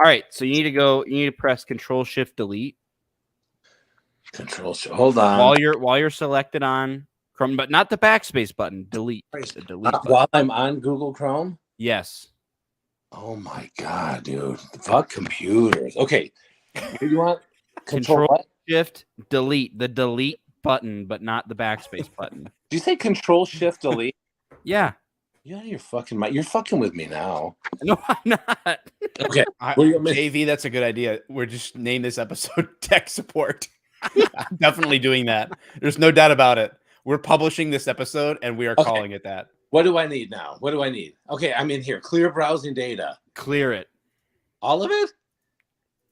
All right, so you need to go. You need to press Control Shift Delete. Control Shift. Hold on. While you're selected on Chrome, but not the backspace button. Delete. The delete button. While I'm on Google Chrome. Yes. Oh my god, dude! Fuck computers. Okay, what do you want? Control what? Shift Delete. The delete button, but not the backspace button. Did you say Control Shift Delete? Yeah. You out of your fucking mind? You're fucking with me now. No, I'm not. Okay. What do you want me- JV, that's a good idea. We're just name this episode Tech Support. I'm definitely doing that. There's no doubt about it. We're publishing this episode and we are calling it that. What do I need now? What do I need? Okay, I'm in here. Clear browsing data. Clear it. All of it?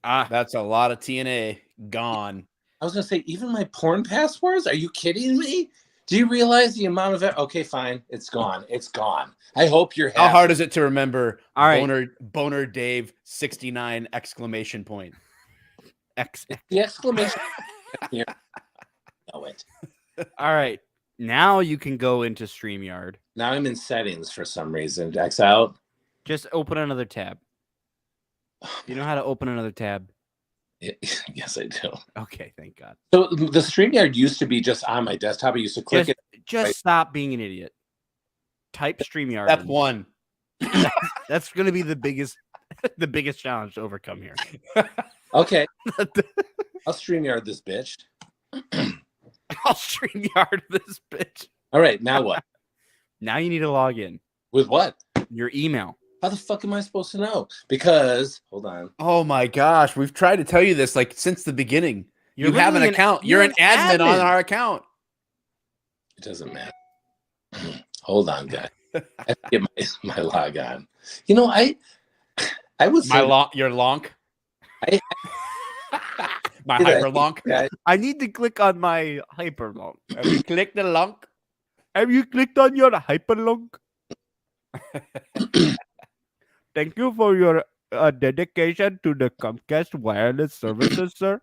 That's a lot of TNA gone. I was gonna say, even my porn passwords? Are you kidding me? Do you realize the amount of it? Okay, fine. It's gone. It's gone. I hope you're happy. How hard is it to remember? All right. Boner Dave 69 exclamation point. The exclamation here. Know it. All right. Now you can go into StreamYard. Now I'm in settings for some reason. X out. Just open another tab. You know how to open another tab? Yes, I do. Okay, thank God. So the StreamYard used to be just on my desktop. I used to click Just right? stop being an idiot. Type StreamYard. Step in. one. That's going to be the biggest challenge to overcome here. Okay. I'll StreamYard this bitch. I'll StreamYard this bitch. All right, now what? Now you need to log in. With what? Your email. How the fuck am I supposed to know? Because hold on. Oh my gosh, we've tried to tell you this like since the beginning. You're you have an literally account. You're an admin on our account. It doesn't matter. Hold on, guy. I have to get my log on. You know, I would say Your lonk. I- My Did I- hyperlonk. Yeah, I need to click on my hyperlink. Have you clicked the lonk? Have you clicked on your hyperlink? Thank you for your dedication to the Comcast wireless services, sir.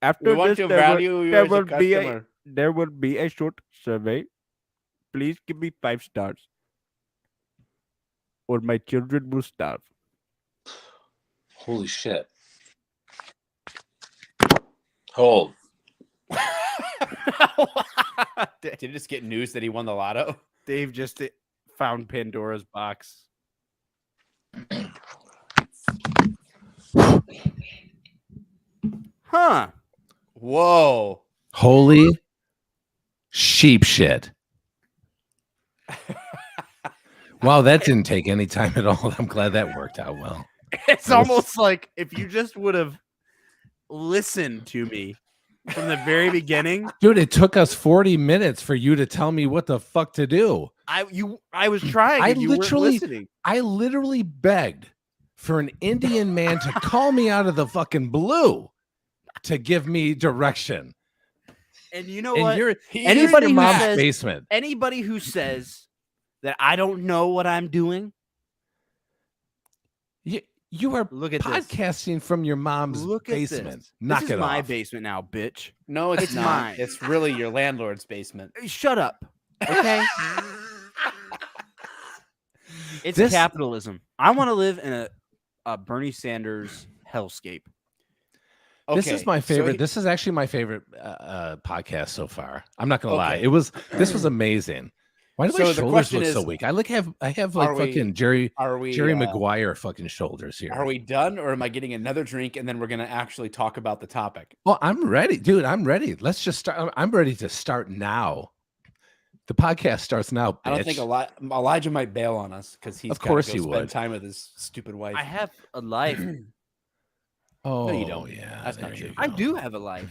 After We want this, to value you there as a will be customer. there will be a short survey. Please give me 5 stars, or my children will starve. holy shit. Hold. Did it just get news that he won the lotto? Dave just found Pandora's box. Huh. Whoa. Holy sheep shit. Wow, that didn't take any time at all. I'm glad that worked out well. It's almost like if you just would have listened to me from the very beginning. Dude, it took us 40 minutes for you to tell me what the fuck to do. I was trying. And you weren't listening. I literally begged for an Indian man to call me out of the fucking blue to give me direction. And you know And what? you're Anybody in who your mom's says- basement. Anybody who says that I don't know what I'm doing, You are look at this. podcasting from your mom's Look at basement. this. Knock This it is my off. basement now, bitch. No, it's It's not. mine. It's really your landlord's basement. Shut up. Okay. It's This- capitalism. I want to live in a Bernie Sanders hellscape. This is my so favorite. he- This is actually my favorite podcast so far. I'm not gonna lie. Okay. This was amazing. Why do So my the shoulders question look so is, weak? I have like are we- fucking Jerry Are we Maguire fucking shoulders here. Are we done, or am I getting another drink and then we're gonna actually talk about the topic? Well, I'm ready, dude. I'm ready. Let's just start. I'm ready to start now. The podcast starts now, bitch. I don't think Elijah might bail on us because he's Of course gotta he go spend would. time with his stupid wife. I have a life. Oh, you don't. yeah. That's there not you true. go. I do have a life.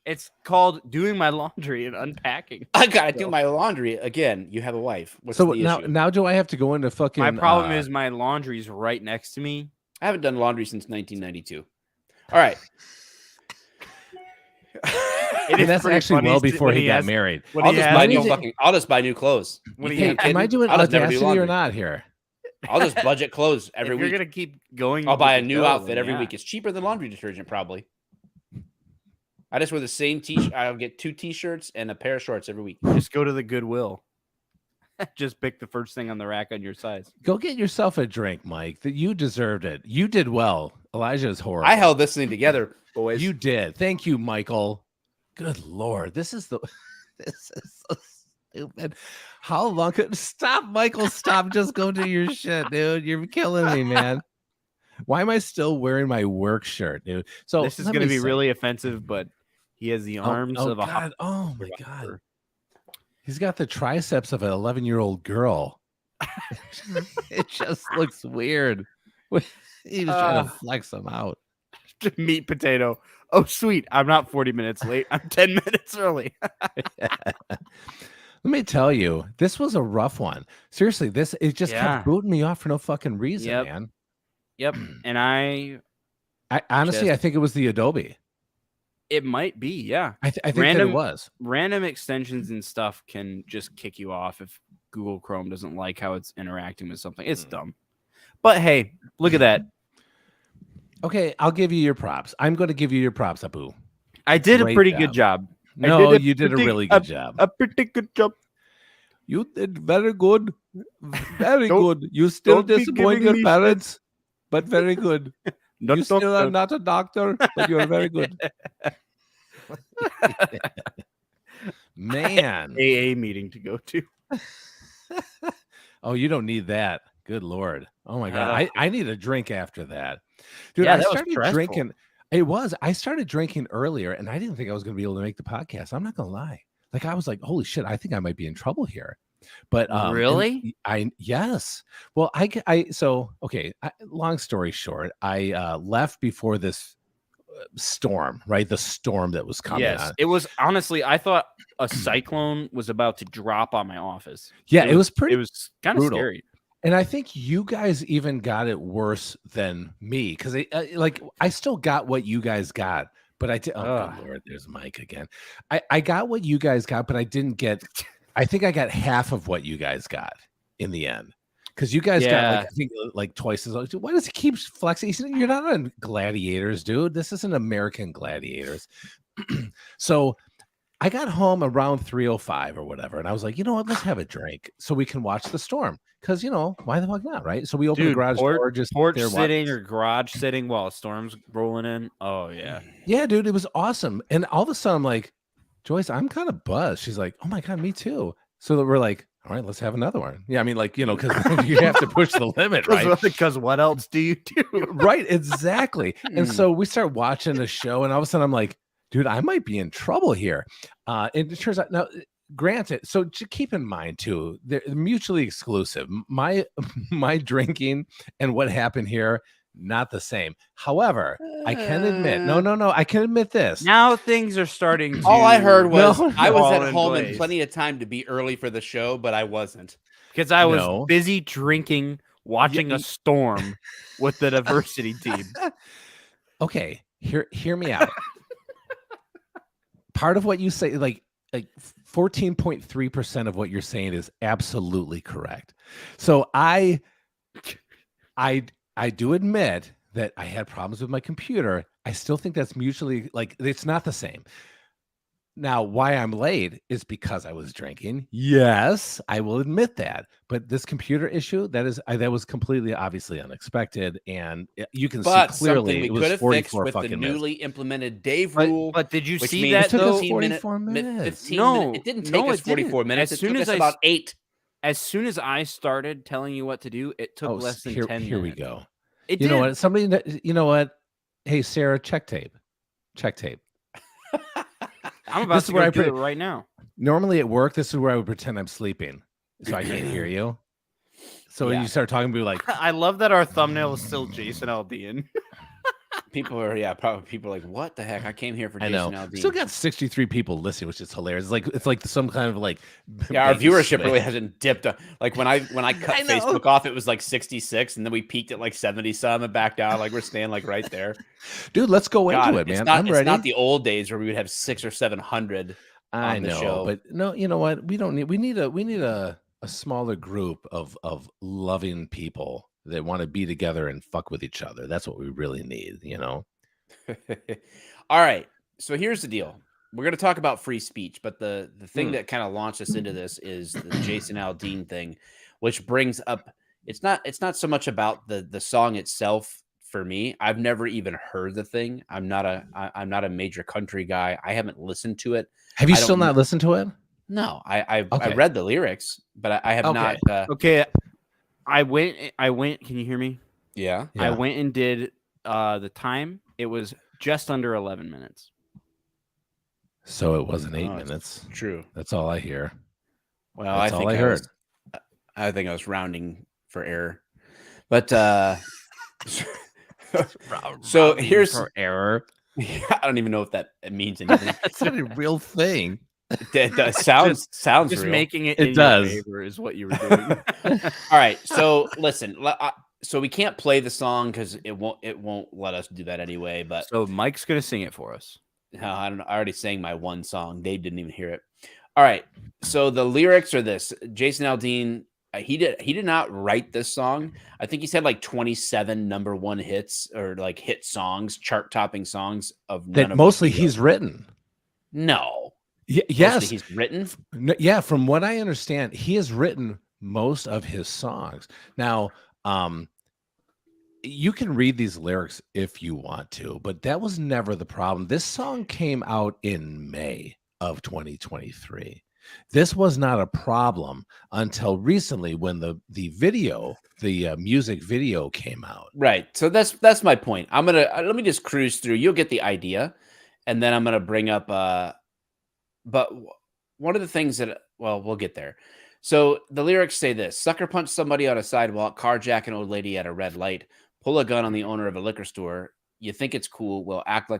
It's called doing my laundry and unpacking. I gotta do my laundry again. You have a wife. What's So the now, issue? now do I have to go into fucking? My problem is my laundry's right next to me. I haven't done laundry since 1992. All right. and is that's pretty actually funny well when before he got has- married. When I'll he just, has- buy new I'll just buy new clothes. when he Hey, has- am I doing I'll just never do audacity or laundry. not here? I'll just budget clothes every if you're week. gonna keep going, I'll buy a with the new dough, outfit then every yeah. week. It's cheaper than laundry detergent, probably. I just wear the same t-shirt. I'll get 2 t-shirts and a pair of shorts every week. Just go to the Goodwill. Just pick the first thing on the rack on your size. Go get yourself a drink, Mike. That you deserved it. You did well. Elijah is horrible. I held this thing together, boys. You did. Thank you, Michael. Good Lord. This is so stupid. How long could stop, Michael? Stop. Just go do your shit, dude. You're killing me, man. Why am I still wearing my work shirt, dude? So This is let going to me be say- really offensive, but he has the arms of a God. Oh my God. He's got the triceps of an 11-year-old girl. It just looks weird. He was trying to flex them out. meat potato. Oh, sweet. I'm not 40 minutes late. I'm 10 minutes early. Let me tell you, this was a rough one. Seriously, it just Yeah. kept booting me off for no fucking reason, Yep. man. Yep. And I Honestly, I think it was the Adobe. it might be, yeah. I think that Random- it was. Random extensions and stuff can just kick you off if Google Chrome doesn't like how it's interacting with something. It's dumb. But hey, look at that. Okay, I'll give you your props. I'm going to give you your props, Abu. I did Great a pretty job. good job. I No, did a you did a pretty- really good job. A pretty good job. You did very good. Very Don't- good. You still don't be disappoint giving your me parents, but very good. Not You still are doctor. not a doctor, but you're very good. Man. AA meeting to go to. Oh, you don't need that. Good Lord. Oh my God. I need a drink after that. Dude, Yeah, I that was started stressful. drinking. It was. I started drinking earlier and I didn't think I was going to be able to make the podcast. I'm not going to lie. Like I was like, holy shit, I think I might be in trouble here. But and Really? yes. Well, long story short, I left before this storm, right? The storm that was coming Yes. on. It was honestly, I thought a cyclone was about to drop on my office. Yeah, it was pretty It was kind of brutal. scary. And I think you guys even got it worse than me because I still got what you guys got, but I did. Oh, Ugh. good Lord, there's Mike again. I got what you guys got, but I didn't get. I think I got half of what you guys got in the end because you guys got Yeah. like I think like twice as much. Why does he keep flexing? He said, "You're not on Gladiators, dude. This isn't American Gladiators." So I got home around 3:05 or whatever, and I was like, you know what? Let's have a drink so we can watch the storm. Because why the fuck not, right? So we opened the Dude, garage door, just porch there sitting or garage sitting while a storm's rolling in. Oh yeah. yeah, dude, it was awesome. And all of a sudden, I'm like, Joyce, I'm kind of buzzed. She's like, oh my God, me too. So we're like, all right, let's have another one. Yeah, I mean, like, because you have to push the limit, right? Because what else do you do? Right, exactly. And so we start watching the show, and all of a sudden I'm like, dude, I might be in trouble here. And it turns out now, granted, so keep in mind too, they're mutually exclusive. My my drinking and what happened here, not the same. However, I can admit, no, I can admit this. Now things are starting to. All I heard was No, I was fall at in home and place. plenty of time to be early for the show, but I wasn't. Because I was No. busy drinking, watching a storm with the diversity team. Okay, hear me out. Part of what you say, like 14.3% of what you're saying is absolutely correct. So I do admit that I had problems with my computer. I still think that's mutually, like, it's not the same. Now, why I'm late is because I was drinking. Yes, I will admit that. But this computer issue, that was completely obviously unexpected, and you can But see clearly something we it was could have fixed 44 with the fucking minutes. newly implemented Dave rule. But did you which see means that It took though? us 44 minutes. 15 No, minutes. It didn't take no, us it didn't. 44 minutes. As It soon took as us I about 8. As soon as I started telling you what to do, it took less than 10 Here we minutes. go. It You know did. what? Somebody that, you know what? Hey, Sarah, check tape. I'm about This to is where go I do put- it right now. Normally at work, this is where I would pretend I'm sleeping, so I can't hear you. So when Yeah. you start talking, be like, I love that our thumbnail is still Jason Aldean. People are probably like, what the heck? I came here for I Jason know. Aldean. Still got 63 people listening, which is hilarious. It's like some kind of like Yeah, our bait and viewership really switch. hasn't dipped. Like when I cut I know. Facebook off, it was like 66, and then we peaked at like 70 some and backed down. Like we're staying like right there. Dude, let's go God, into it, man. I'm it's ready. not the old days where we would have 600 or 700 I on the know, show. but no, you know what? We need a smaller group of loving people that want to be together and fuck with each other. That's what we really need, you know? All right. So here's the deal. We're going to talk about free speech, but the thing that kind of launched us into this is the Jason Aldean thing, which brings up it's not so much about the song itself for me. I've never even heard the thing. I'm not a major country guy. I haven't listened to it. Have you I don't still not kn- listened to it? No, I Okay. read the lyrics, but I have Okay. not. Okay, I went. Can you hear me? Yeah. I went and did the time. It was just under 11 minutes. So it wasn't 8 Oh, it's minutes. True. That's all I hear. Well, That's I all think I I heard. was, I think I was rounding for error, but so here's For error. I don't even know if that means anything. It's not a real thing. That sounds Just real. making it It in does. your favor is what you were doing. All right, so listen, so we can't play the song because it won't let us do that anyway. But So Mike's gonna sing it for us. I don't know. I already sang my one song. Dave didn't even hear it. All right, so the lyrics are this: Jason Aldean. He did not write this song. I think he's had like 27 #1 hits or like hit songs, chart topping songs of none That of which mostly he he's wrote. written. No. Yes. Mostly he's written. Yeah, from what I understand, he has written most of his songs. Now, you can read these lyrics if you want to, but that was never the problem. This song came out in May of 2023. This was not a problem until recently when the music video came out. Right. So that's my point. I'm gonna let me just cruise through. You'll get the idea, and then I'm gonna bring up. But one of the things that we'll get there. So the lyrics say this: sucker punch somebody on a sidewalk, carjack an old lady at a red light, pull a gun on the owner of a liquor store. You think it's cool? Well, act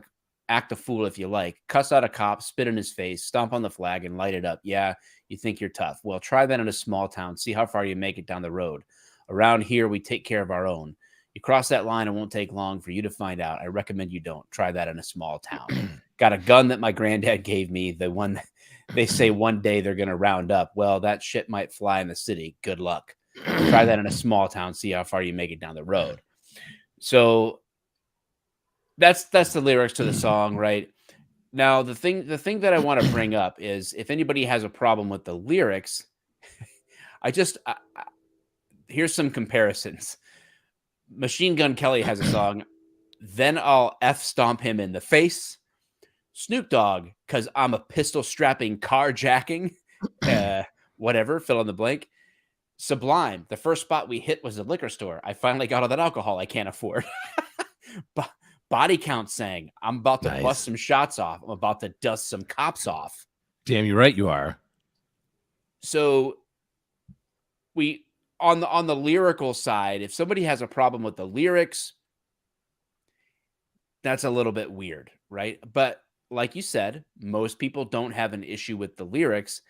a fool if you like. Cuss out a cop, spit in his face, stomp on the flag, and light it up. Yeah, you think you're tough. Well, try that in a small town. See how far you make it down the road. Around here, we take care of our own. You cross that line, it won't take long for you to find out. I recommend you don't. Try that in a small town. Got a gun that my granddad gave me, the one that they say one day they're going to round up. Well, that shit might fly in the city. Good luck. Try that in a small town. See how far you make it down the road. So that's the lyrics to the song, right? Now, the thing that I want to bring up is if anybody has a problem with the lyrics, here's some comparisons. Machine Gun Kelly has a song, Then I'll F Stomp Him in the Face. Snoop Dogg, because I'm a pistol strapping carjacking, whatever, fill in the blank. Sublime, the first spot we hit was the liquor store. I finally got all that alcohol I can't afford. Body Count sang, I'm about to Nice. bust some shots off. I'm about to dust some cops off. Damn, you're right. You are. So we on the lyrical side, if somebody has a problem with the lyrics, that's a little bit weird, right? But like you said, most people don't have an issue with the lyrics.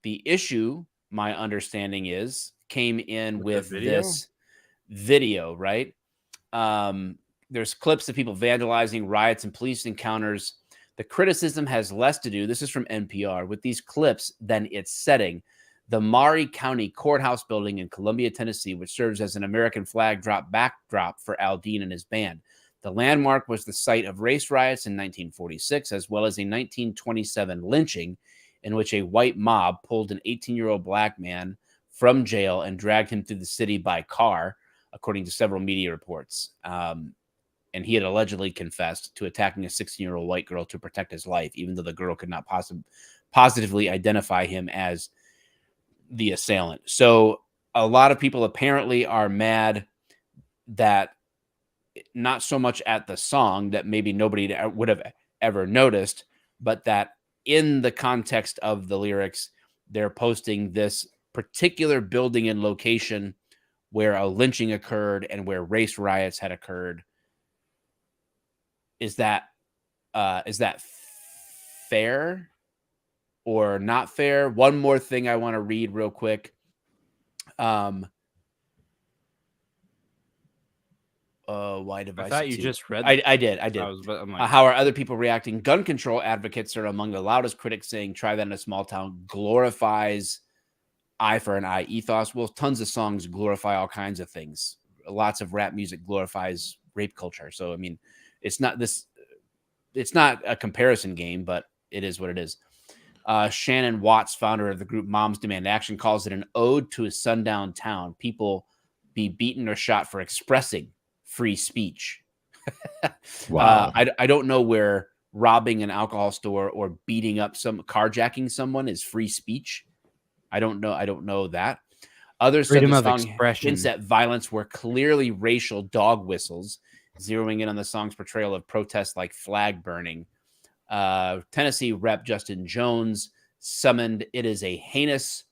The issue, my understanding is, came in with this video, right? There's clips of people vandalizing, riots, and police encounters. The criticism has less to do, this is from NPR, with these clips than its setting. The Maury County Courthouse building in Columbia, Tennessee, which serves as an American flag backdrop for Aldean and his band. The landmark was the site of race riots in 1946, as well as a 1927 lynching in which a white mob pulled an 18-year-old black man from jail and dragged him through the city by car, according to several media reports. And he had allegedly confessed to attacking a 16-year-old white girl to protect his life, even though the girl could not positively identify him as the assailant. So a lot of people apparently are mad that, not so much at the song that maybe nobody would have ever noticed, but that in the context of the lyrics, they're posting this particular building and location where a lynching occurred and where race riots had occurred. Is that fair or not fair? One more thing I want to read real quick. Why device? I thought you just read. I did. I'm like, How are other people reacting? Gun control advocates are among the loudest critics, saying "Try that in a small town" glorifies eye for an eye ethos. Well, tons of songs glorify all kinds of things. Lots of rap music glorifies rape culture. So, I mean, it's not a comparison game, but it is what it is. Shannon Watts, founder of the group Moms Demand Action, calls it an ode to a sundown town. People be beaten or shot for expressing free speech. Wow. I don't know where robbing an alcohol store or carjacking someone is free speech. I don't know that. Others said the song hints at violence were clearly racial dog whistles, zeroing in on the song's portrayal of protests like flag burning. Tennessee Rep. Justin Jones summed it is a heinous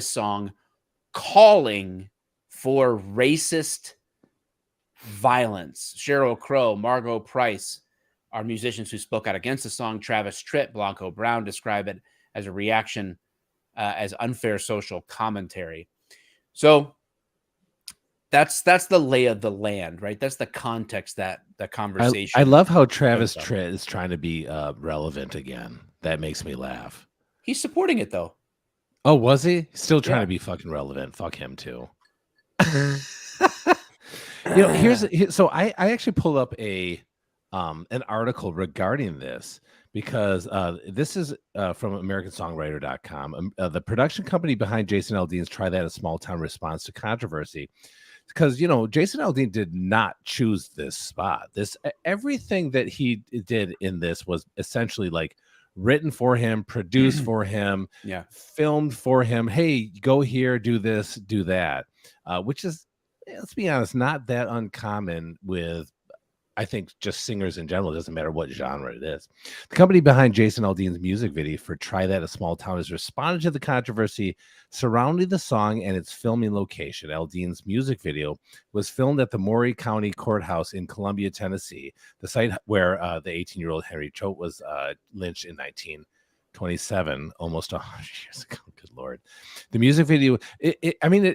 song calling for racist violence. Sheryl Crow, Margot Price are musicians who spoke out against the song. Travis Tritt, Blanco Brown describe it as a reaction as unfair social commentary. So that's the lay of the land, right? That's the context that the conversation. I love how Travis Tritt is trying to be relevant again. That makes me laugh. He's supporting it though. Oh, was he? Still trying to be fucking relevant. Fuck him too. So I actually pulled up an article regarding this because this is from AmericanSongwriter.com. The production company behind Jason Aldean's "Try That in a Small Town" response to controversy, because Jason Aldean did not choose this spot. Everything that he did in this was essentially like written for him, produced for him, filmed for him. Hey, go here, do this, do that, which is, let's be honest, not that uncommon with, I think, just singers in general. It doesn't matter what genre it is. The company behind Jason Aldean's music video for "Try That in a Small Town" has responded to the controversy surrounding the song and its filming location. Aldean's music video was filmed at the Maury County Courthouse in Columbia, Tennessee, the site where the 18-year-old Henry Choate was lynched in 1927, almost 100 years ago. Good Lord. The music video, it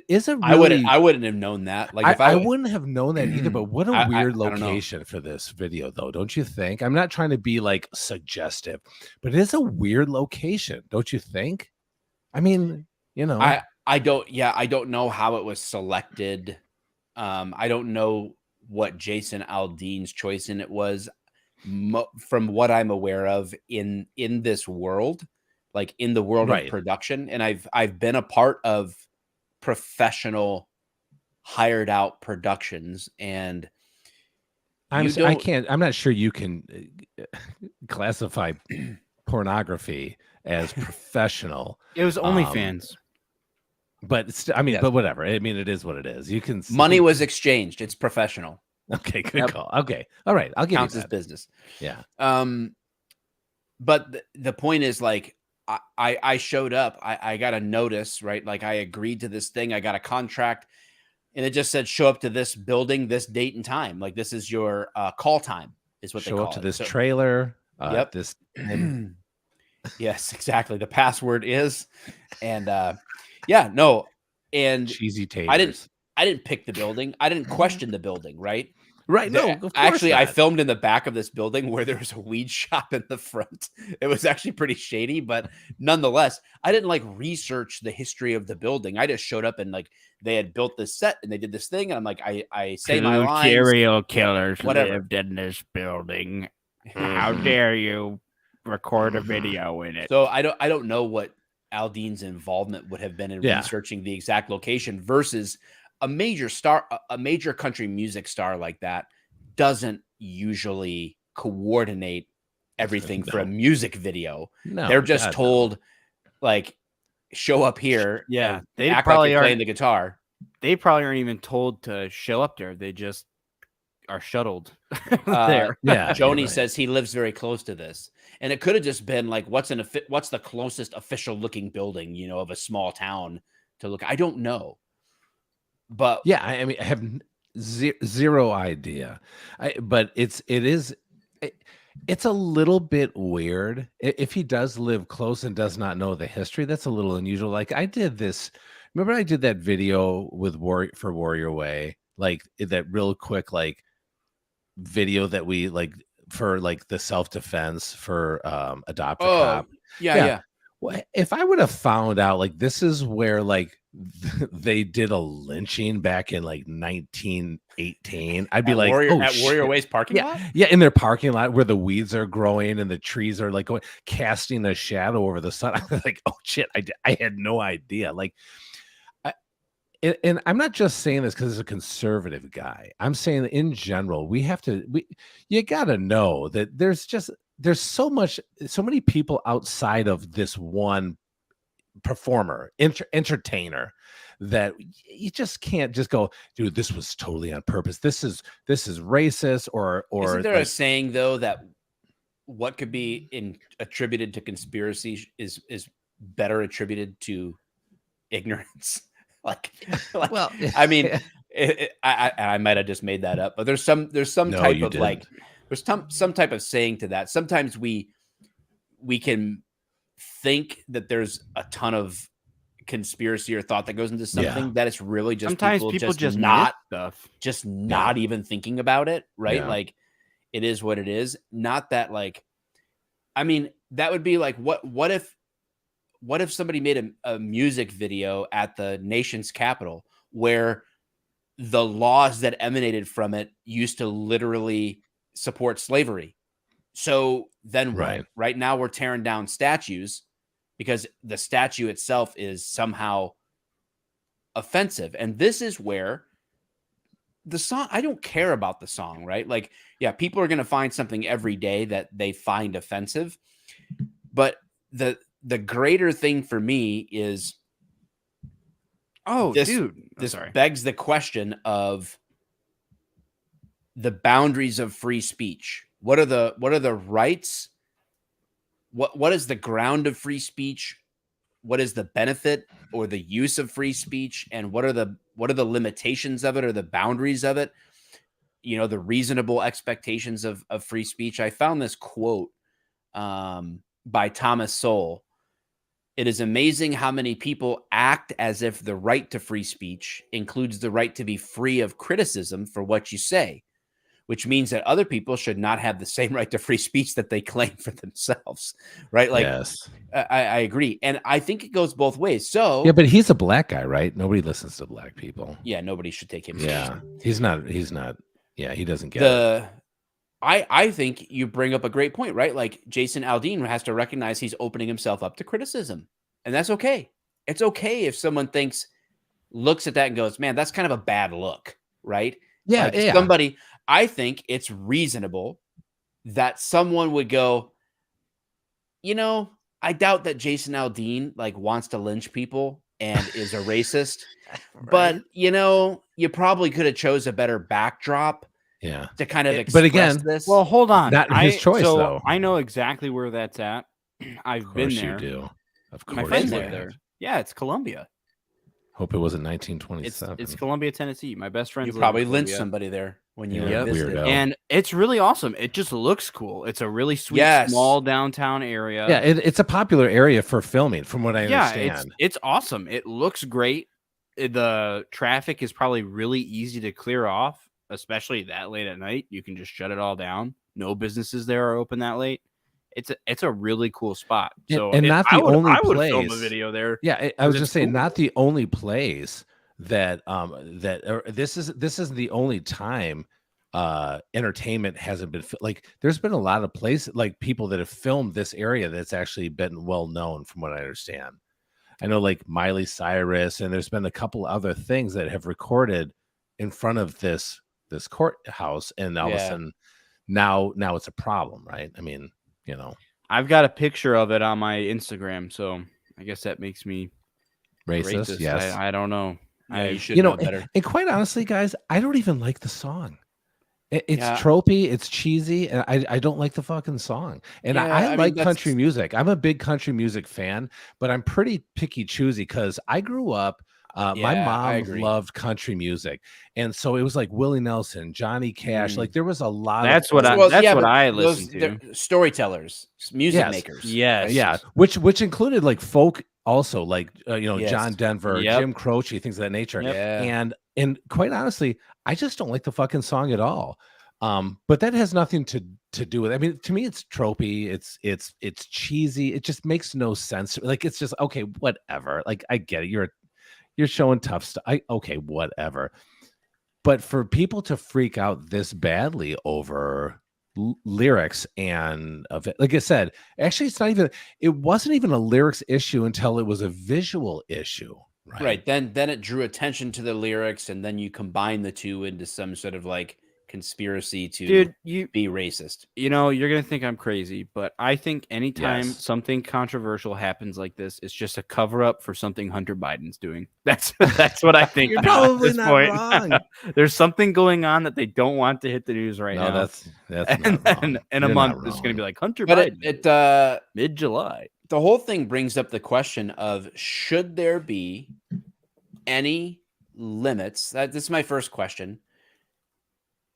is a really... I wouldn't have known that. Like, if I wouldn't have known that either, but what a weird location for this video, though, don't you think? I'm not trying to be, like, suggestive, but it is a weird location, don't you think? I mean, I don't know how it was selected. I don't know what Jason Aldean's choice in it was. From what I'm aware of in this world, like in the world of production, and I've been a part of professional hired out productions, and I'm not sure you can classify pornography as professional. It was OnlyFans. But but whatever. I mean, it is what it is. You can money was exchanged. It's professional. Okay, good Yep. call. Okay, all right, I'll give Counts you as that. business. Yeah, But the point is, like, I showed up. I got a notice, right? Like, I agreed to this thing. I got a contract, and it just said show up to this building, this date and time. Like, this is your call time, is what they show call up to it. this So, trailer. yep. This. Yes, exactly. The password is, and yeah, no, and Cheesy taters. I didn't pick the building. I didn't question the building, right? Right? No, of course Actually, I not. filmed in the back of this building where there was a weed shop in the front. It was actually pretty shady, but nonetheless, I didn't like research the history of the building. I just showed up and like they had built this set and they did this thing, and I'm like, I say my lines. Serial killers whatever. lived in this building. How dare you record a video in it? So I don't know what Aldean's involvement would have been in researching the exact location versus a major country music star like that doesn't usually coordinate everything for a music video. No, they're just God, told like show up here. Yeah, and they act probably like you're are playing the guitar. They probably aren't even told to show up there. They just are shuttled there. Yeah, Joni right. says he lives very close to this, and it could have just been like, what's the closest official looking building, you know, of a small town to look. I don't know, but Yeah, I mean, I have zero idea. But it's a little bit weird if he does live close and does not know the history. That's a little unusual. Like I did this. Remember, I did that video with Warrior Way, like that real quick like video that we like for like the self-defense for Adopt a Cop. Yeah. Well, if I would have found out like this is where like they did a lynching back in like 1918, I'd be like, Warrior, oh, at Warrior shit. Way's parking lot. Yeah, in their parking lot where the weeds are growing and the trees are like going, casting a shadow over the sun. I was like, oh shit, I had no idea. Like, and I'm not just saying this because it's a conservative guy. I'm saying that in general, you got to know that there's so many people outside of this one performer, entertainer, that you just can't just go, dude, this was totally on purpose. This is racist or Isn't there like, a saying though that what could be attributed to conspiracy is better attributed to ignorance? like well, I mean, I might have just made that up, but there's some type of like there's some type of saying to that. Sometimes we can think that there's a ton of conspiracy or thought that goes into something that it's really just sometimes people just not even thinking about it, right? Yeah. Like it is what it is. Not that like, I mean, that would be like what if somebody made a music video at the nation's capital where the laws that emanated from it used to literally support slavery? So then right now we're tearing down statues because the statue itself is somehow offensive. And this is where the song, I don't care about the song, right? Like, yeah, people are going to find something every day that they find offensive. But the greater thing for me is, this begs the question of the boundaries of free speech. What are the rights? What is the ground of free speech? What is the benefit or the use of free speech? And what are the limitations of it or the boundaries of it? You know, the reasonable expectations of free speech. I found this quote by Thomas Sowell. It is amazing how many people act as if the right to free speech includes the right to be free of criticism for what you say, which means that other people should not have the same right to free speech that they claim for themselves, right? Like, yes, I agree. And I think it goes both ways. So yeah, but he's a black guy, right? Nobody listens to black people. Yeah, nobody should take him seriously. He's not. Yeah, he doesn't get it. I think you bring up a great point, right? Like Jason Aldean has to recognize he's opening himself up to criticism, and that's okay. It's okay if someone looks at that and goes, man, that's kind of a bad look, right? Yeah, like yeah. Somebody, I think it's reasonable that someone would go, you know, I doubt that Jason Aldean like wants to lynch people and is a racist, Right. but you know, you probably could have chose a better backdrop Yeah. to kind of But express again, this. Well, hold on. Not his choice, so though. I know exactly where that's at. I've Of been course there. you do. Of My course friends you live have. there. Yeah, it's Columbia. Hope it wasn't 1927. It's Columbia, Tennessee. My best friends you live in probably lynched Columbia. somebody there when you Yeah, were visiting. weirdo. And it's really awesome. It just looks cool. It's a really sweet, Yes. small downtown area. Yeah, it's a popular area for filming, from what I Yeah, understand. it's awesome. It looks great. The traffic is probably really easy to clear off, especially that late at night. You can just shut it all down. No businesses there are open that late. It's a really cool spot. So and not the only I would film a place. video there. Yeah, I was it's just saying, cool. not the only place that this is the only time entertainment hasn't been like. There's been a lot of places, like people that have filmed this area that's actually been well known, from what I understand. I know, like Miley Cyrus, and there's been a couple other things that have recorded in front of this courthouse, and all of a sudden now it's a problem, right? I mean, you know, I've got a picture of it on my Instagram, so I guess that makes me racist. Yes, I don't know. Yeah, you should you know know, better. and quite honestly, guys, I don't even like the song. It's Yeah. tropey, it's cheesy, and I don't like the fucking song. And Yeah, I I mean, like that's- country music. I'm a big country music fan, but I'm pretty picky choosy because I grew up. My Yeah, I mom agree. loved country music, and so it was like Willie Nelson, Johnny Cash. Like there was a lot. That's of what I Well, that's yeah, what but I those- listen to. they're storytellers, music Yes. makers. Yes. Yeah, which included like folk, also like Yes. John Denver, Yep. Jim Croce, things of that nature. Yep. Yeah. And quite honestly, I just don't like the fucking song at all. But that has nothing to do with. I mean, to me, it's tropey. It's cheesy. It just makes no sense. Like it's just okay, whatever. Like I get it. You're showing tough stuff. Okay, whatever. But for people to freak out this badly over lyrics and of it, like I said, actually, it wasn't even a lyrics issue until it was a visual issue. Right. Then it drew attention to the lyrics, and then you combine the two into some sort of like conspiracy to Dude, you be racist. you're gonna think I'm crazy, but I think anytime Yes. something controversial happens like this, it's just a cover up for something Hunter Biden's doing. That's what I think. You're now at probably this not point. wrong. There's something going on that they don't want to hit the news right No, now. that's and not then wrong. in a You're month not it's gonna wrong. be like Hunter But Biden mid-July. the whole thing brings up the question of should there be any limits? This is my first question.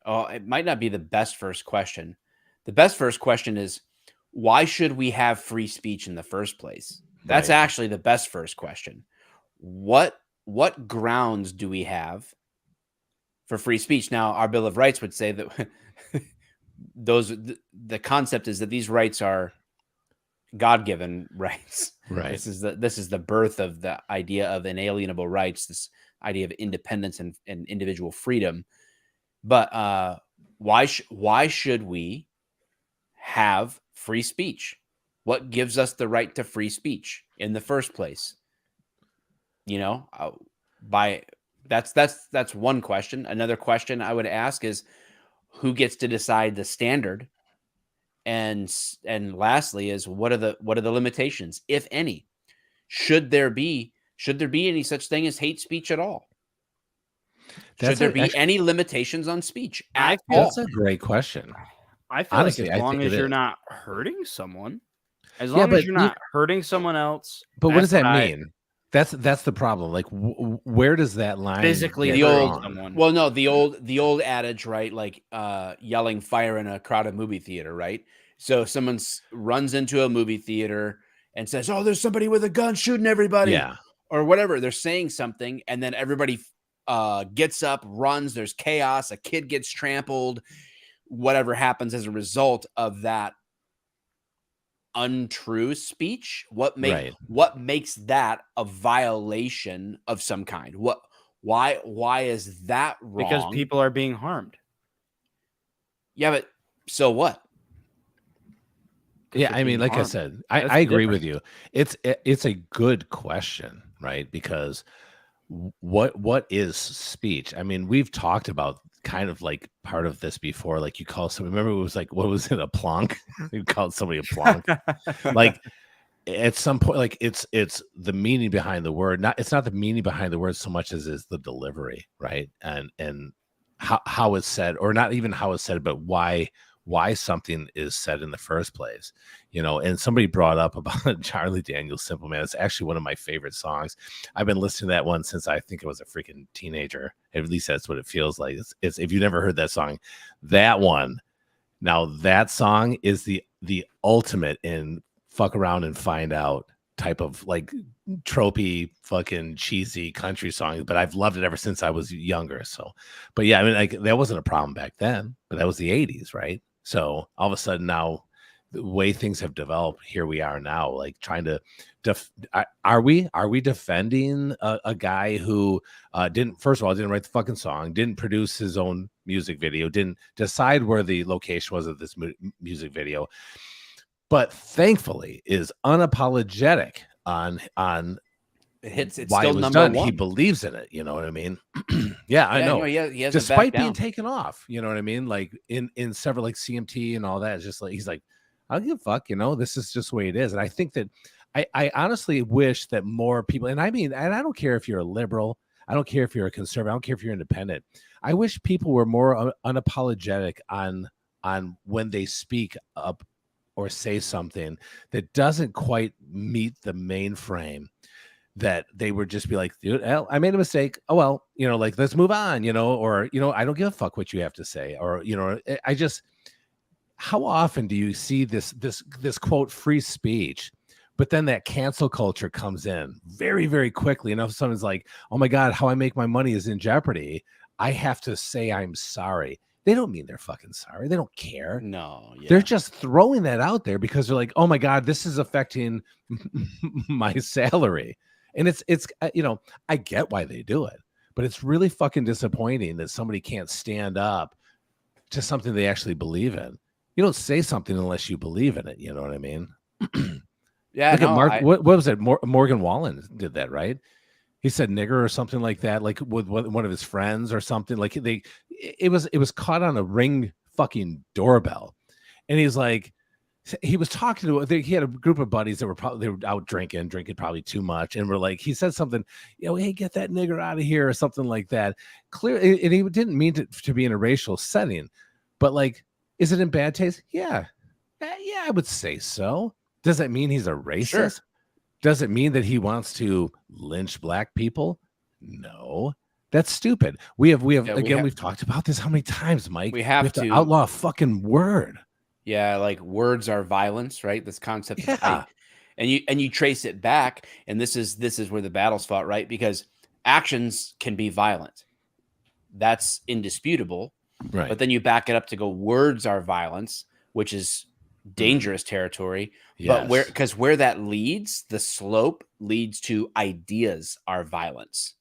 Oh, it might not be the best first question. The best first question is why should we have free speech in the first place? That's Right. actually the best first question. What grounds do we have for free speech? Now, our Bill of Rights would say that the concept is that these rights are God-given rights. Right. This is the birth of the idea of inalienable rights, this idea of independence and individual freedom. But why should we have free speech? What gives us the right to free speech in the first place? That's one question. Another question I would ask is who gets to decide the standard? And lastly is what are the limitations, if any? Should there be any such thing as hate speech at all? Should there be any limitations on speech at all? That's a great question. I feel Honestly, like as I long think as it you're is. not hurting someone, as Yeah, long but as you're not hurting someone else. But what does that's that what mean? That's the problem. Like, where does that line Physically get the hurting old drawn? someone. well no the old adage, right? Like yelling fire in a crowded movie theater, right? So someone runs into a movie theater and says, oh, there's somebody with a gun shooting everybody, Yeah, or whatever. They're saying something, and then everybody gets up, runs, there's chaos, a kid gets trampled, whatever happens as a result of that untrue speech. What makes that a violation of some kind? Why is that wrong? Because people are being harmed. Yeah, but so what? yeah. they're I mean, being like I harmed. said, That's I agree different. with you. It's a good question, right? Because what is speech? I mean, we've talked about kind of like part of this before. Like you call somebody. Remember, it was like, what was it? A plonk? You called somebody a plonk. Like at some point, like it's the meaning behind the word. It's not the meaning behind the word so much as is the delivery, right? And how it's said, or not even how it's said, but why something is said in the first place, and somebody brought up about Charlie Daniels Simple Man. It's actually one of my favorite songs. I've been listening to that one since I think I was a freaking teenager. At least that's what it feels like. It's if you never heard that song, that one. Now that song is the ultimate in fuck around and find out type of like tropey fucking cheesy country song, but I've loved it ever since I was younger. So, but yeah, I mean, like that wasn't a problem back then, but that was the 80s, right? So all of a sudden now, the way things have developed, here we are now, like trying to are we defending a guy who didn't write the fucking song, didn't produce his own music video, didn't decide where the location was of this music video, but thankfully is unapologetic on it's why still it was number done. one. He believes in it. You know what I mean? Yeah, I know. He hasn't Despite backed being down. taken off, you know what I mean? Like in several like CMT and all that. It's just like he's like, I don't give a fuck. This is just the way it is. And I think that I honestly wish that more people. And I mean, and I don't care if you're a liberal. I don't care if you're a conservative. I don't care if you're independent. I wish people were more unapologetic on when they speak up or say something that doesn't quite meet the mainframe, that they would just be like, dude, I made a mistake. Oh, well, like, let's move on, or, I don't give a fuck what you have to say. Or, I just, how often do you see this quote, free speech, but then that cancel culture comes in very, very quickly. And if someone's like, oh my God, how I make my money is in jeopardy, I have to say, I'm sorry. They don't mean they're fucking sorry. They don't care. No, yeah. They're just throwing that out there because they're like, oh my God, this is affecting my salary. And it's I get why they do it, but it's really fucking disappointing that somebody can't stand up to something they actually believe in. You don't say something unless you believe in it. You know what I mean? Yeah. Look at Mark. What was it? Morgan Wallen did that, right? He said nigger or something like that, like with one of his friends or something. Like it was caught on a Ring fucking doorbell, and he's like, he was talking to. He had a group of buddies that were out drinking probably too much, and were like, he said something, hey, get that nigger out of here or something like that. Clear, and he didn't mean to be in a racial setting, but like, is it in bad taste? Yeah, I would say so. Does that mean he's a racist? Sure. Does it mean that he wants to lynch black people? No, that's stupid. We've talked about this how many times, Mike? We have to outlaw a fucking word. Yeah, like words are violence, right? This concept. Yeah. Of, like, and you trace it back, and this is where the battle's fought, right? Because actions can be violent. That's indisputable. Right. But then you back it up to go, words are violence, which is dangerous territory. Yes. But where that leads, the slope leads to ideas are violence,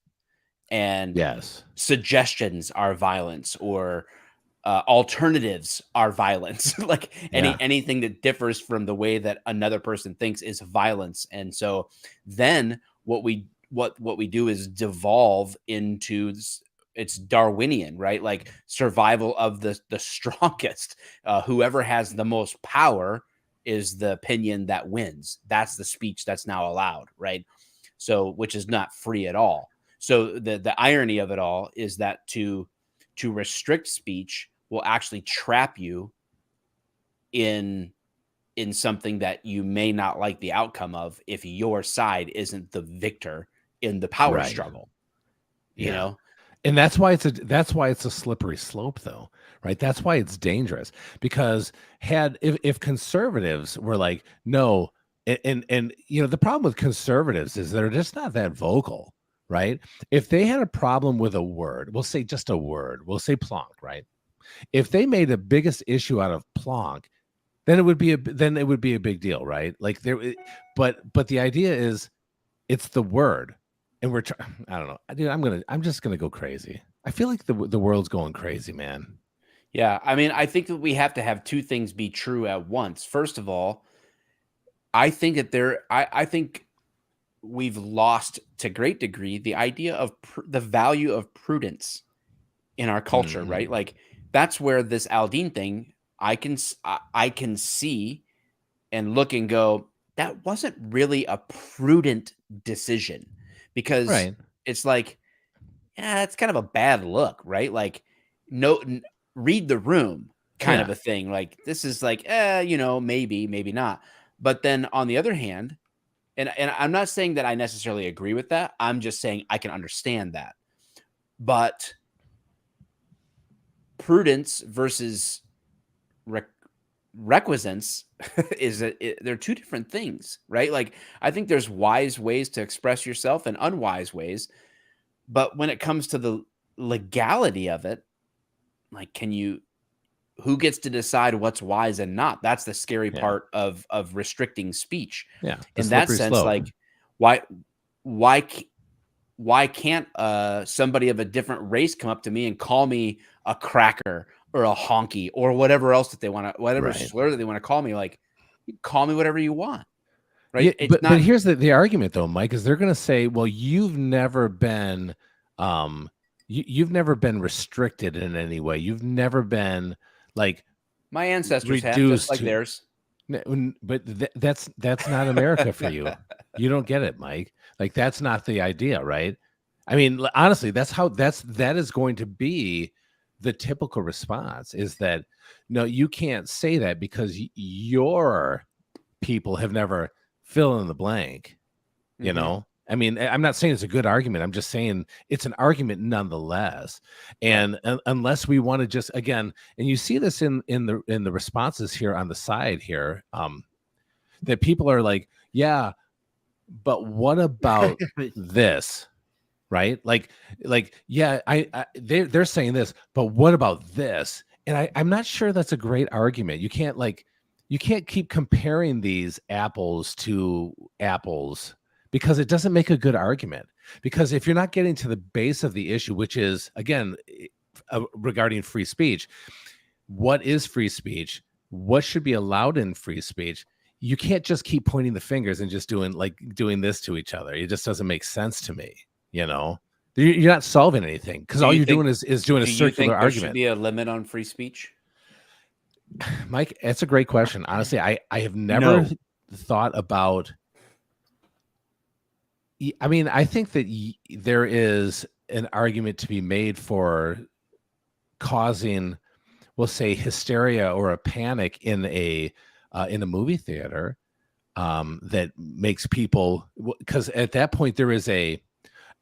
and suggestions are violence, or alternatives are violence. Like anything that differs from the way that another person thinks is violence. And so then what we do is devolve into it's Darwinian, right? Like survival of the strongest. Whoever has the most power is the opinion that wins. That's the speech that's now allowed, right? So, which is not free at all. So the irony of it all is that to restrict speech will actually trap you in something that you may not like the outcome of if your side isn't the victor in the power struggle. You know? And that's why it's a slippery slope, though, right? That's why it's dangerous, because if conservatives were like, no, and the problem with conservatives is they're just not that vocal, right? If they had a problem with a word, we'll say just a word, we'll say plonk, right? If they made the biggest issue out of plonk, then it would be a big deal, right? Like but the idea is it's the word. And I don't know, dude. I'm just gonna go crazy. I feel like the world's going crazy, man. Yeah, I mean, I think that we have to have two things be true at once. First of all, I think that I think we've lost to great degree the idea of the value of prudence in our culture, right? Like that's where this Aldean thing, I can see and look and go, that wasn't really a prudent decision. Because it's like, yeah, it's kind of a bad look, right? Like read the room kind of Yeah. a thing. Like this is like, maybe not. But then on the other hand, and I'm not saying that I necessarily agree with that. I'm just saying I can understand that. But prudence versus requisance they're two different things, right? Like I think there's wise ways to express yourself and unwise ways, but when it comes to the legality of it, like who gets to decide what's wise and not? That's the scary part of restricting speech. Yeah. In that sense, like why can't somebody of a different race come up to me and call me a cracker or a honky or whatever else that they want to, whatever slur that they want to call me? Like, you call me whatever you want, right? Yeah, but here's the argument though, Mike, is they're going to say, well, you've never been you've never been restricted in any way. You've never been like my ancestors have, just like theirs. But that's not America for you. You don't get it, Mike. Like that's not the idea, right? I mean, honestly, that is going to be the typical response, is that no, you can't say that because your people have never fill in the blank. You know, I mean, I'm not saying it's a good argument. I'm just saying it's an argument nonetheless. And unless we want to just, again, and you see this in the responses here on the side here, that people are like, yeah, but what about this? Right? Like, yeah, they're saying this, but what about this? And I'm not sure that's a great argument. You can't keep comparing these apples to apples, because it doesn't make a good argument. Because if you're not getting to the base of the issue, which is, again, regarding free speech, what is free speech? What should be allowed in free speech? You can't just keep pointing the fingers and just doing this to each other. It just doesn't make sense to me. You know, you're not solving anything, because all you're doing is doing a circular argument. There should be a limit on free speech? Mike, that's a great question. Honestly, I have never thought about. I mean, I think that there is an argument to be made for causing, we'll say, hysteria or a panic in a movie theater that makes people, because at that point there is a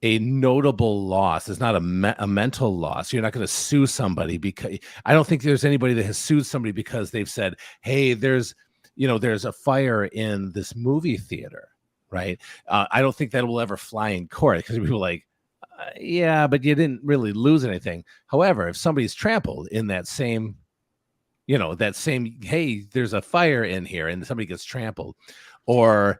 notable loss. It's not a mental loss. You're not going to sue somebody, because I don't think there's anybody that has sued somebody because they've said, hey, there's a fire in this movie theater, right? I don't think that will ever fly in court, because people are like, yeah, but you didn't really lose anything. However, if somebody's trampled in that same, hey, there's a fire in here and somebody gets trampled, or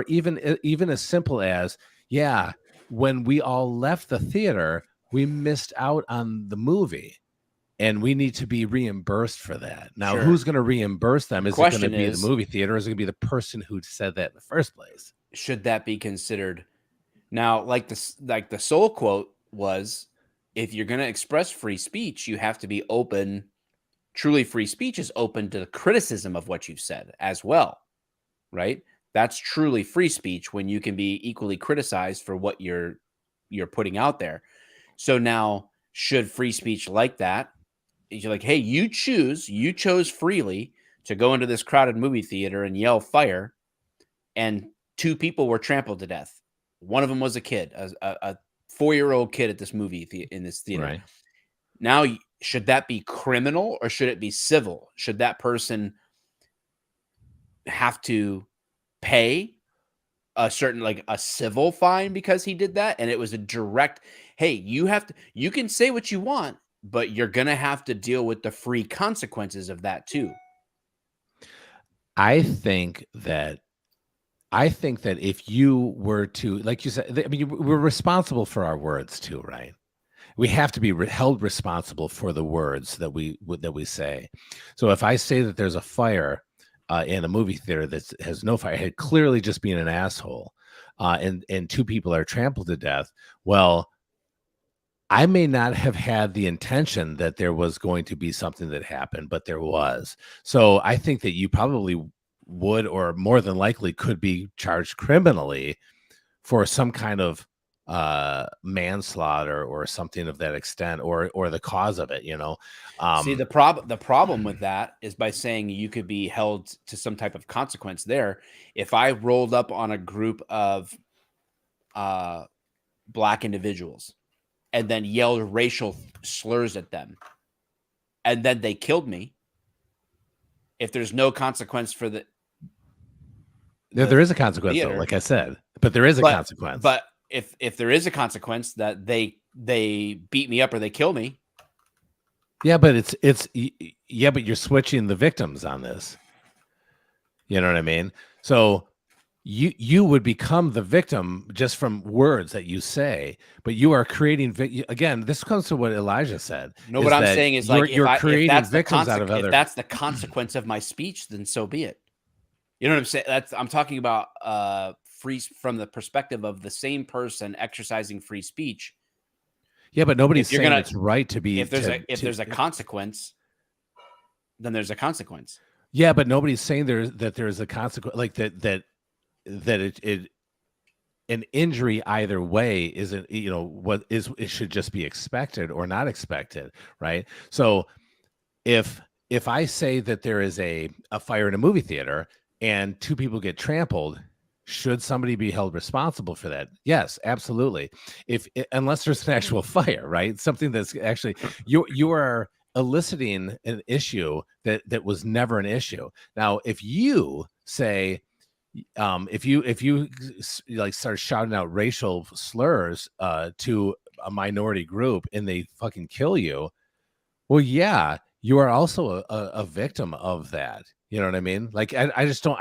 even as simple as, yeah, when we all left the theater, we missed out on the movie and we need to be reimbursed for that. Now, who's going to reimburse them? Is it going to be the movie theater, or is it going to be the person who said that in the first place? Should that be considered? Now, like the Soul quote was, if you're going to express free speech, you have to be open. Truly free speech is open to the criticism of what you've said as well, right? That's truly free speech, when you can be equally criticized for what you're putting out there. So now, should free speech like that, you're like, hey, you chose freely to go into this crowded movie theater and yell fire, and 2 people were trampled to death. One of them was a kid, a 4-year-old kid at this in this theater. Right. Now, should that be criminal or should it be civil? Should that person have to pay a certain, like a civil fine because he did that? And it was a direct, hey, you can say what you want, but you're going to have to deal with the free consequences of that too. I think that if you were to, like you said, I mean, we're responsible for our words too, right? We have to be held responsible for the words that we say. So if I say that there's a fire in a movie theater that has no fire, had clearly just being an asshole, and 2 people are trampled to death, well, I may not have had the intention that there was going to be something that happened, but there was. So I think that you probably would, or more than likely could be charged criminally for some kind of manslaughter or something of that extent, or the cause of it. See, the problem with that is by saying you could be held to some type of consequence there. If I rolled up on a group of black individuals and then yelled racial slurs at them, and then they killed me, if there's no consequence for there is a consequence, theater, though, like I said, but there is a consequence. But if there is a consequence that they beat me up or they kill me. Yeah, but but you're switching the victims on this. You know what I mean? So you would become the victim just from words that you say, but you are creating again. This comes to what Elijah said. No, what I'm saying is you're creating victims out of other. If that's the consequence of my speech, then so be it. You know what I'm saying? I'm talking about free from the perspective of the same person exercising free speech. Yeah, but nobody's saying it's right to be. If there's a consequence, then there's a consequence. Yeah, but nobody's saying there's a consequence, like that an injury either way isn't, it should just be expected or not expected, right? So if I say that there is a fire in a movie theater and 2 people get trampled, should somebody be held responsible for that? Yes, absolutely. Unless there's an actual fire, right? Something that's actually you are eliciting an issue that was never an issue. Now, if you say, if you like start shouting out racial slurs to a minority group and they fucking kill you, well, yeah, you are also a victim of that. You know what I mean? Like, I just don't.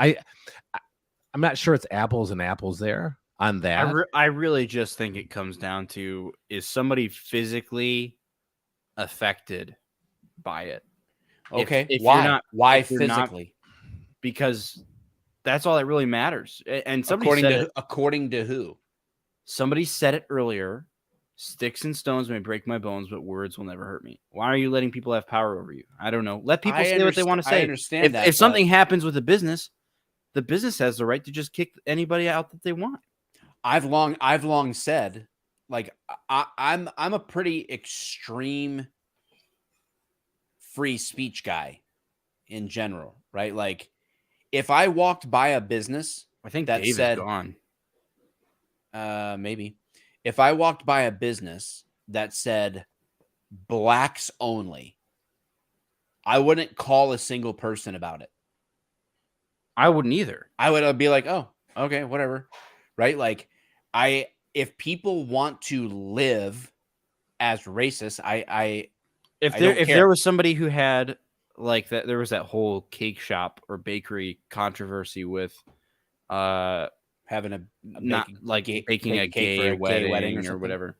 I'm not sure it's apples and apples there on that. I really just think it comes down to, is somebody physically affected by it? Okay. If why? Why Not, physically? because that's all that really matters. And somebody according to who? Somebody said it earlier. Sticks and stones may break my bones, but words will never hurt me. Why are you letting people have power over you? I don't know. Let people say what they want to say. I understand that. If something happens with a business, the business has the right to just kick anybody out that they want. I've long said, like, I'm a pretty extreme free speech guy in general, right? Like, if I walked by a business, I think that Dave said, is gone. Maybe. If I walked by a business that said blacks only, I wouldn't call a single person about it. I wouldn't either. I would be like, oh, okay, whatever. Right? Like, if people want to live as racist, if there was somebody who had like that, there was that whole cake shop or bakery controversy with having baking a gay wedding or whatever.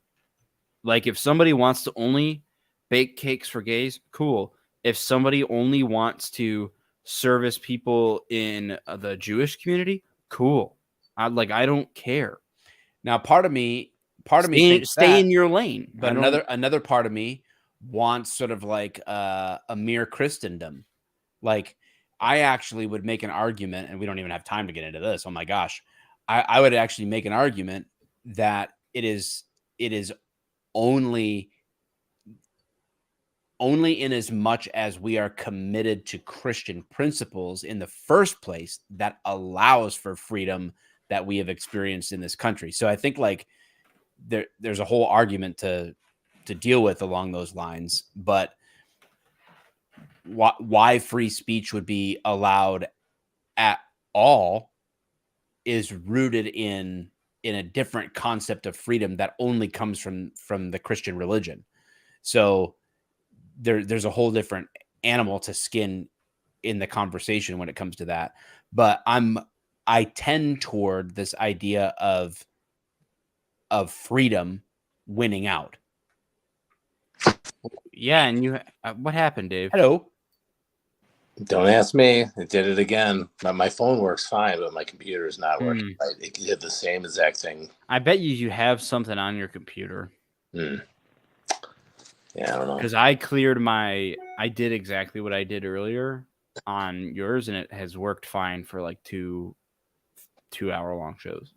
Like, if somebody wants to only bake cakes for gays, cool. If somebody only wants to service people in the Jewish community, cool. I don't care. Now, part of me thinks stay in your lane. But another part of me wants sort of like a mere Christendom. Like, I actually would make an argument, and we don't even have time to get into this. Oh my gosh. I would actually make an argument that it is only in as much as we are committed to Christian principles in the first place that allows for freedom that we have experienced in this country. So I think like there's a whole argument to deal with along those lines, but why free speech would be allowed at all is rooted in a different concept of freedom that only comes from the Christian religion. So there's a whole different animal to skin in the conversation when it comes to that. But I tend toward this idea of freedom winning out. Yeah, and what happened, Dave? Hello. Don't ask me. It did it again. My phone works fine, but my computer is not working right. It did the same exact thing. I bet you have something on your computer. Yeah, I don't know. Because I did exactly what I did earlier on yours, and it has worked fine for like 2-hour-long shows.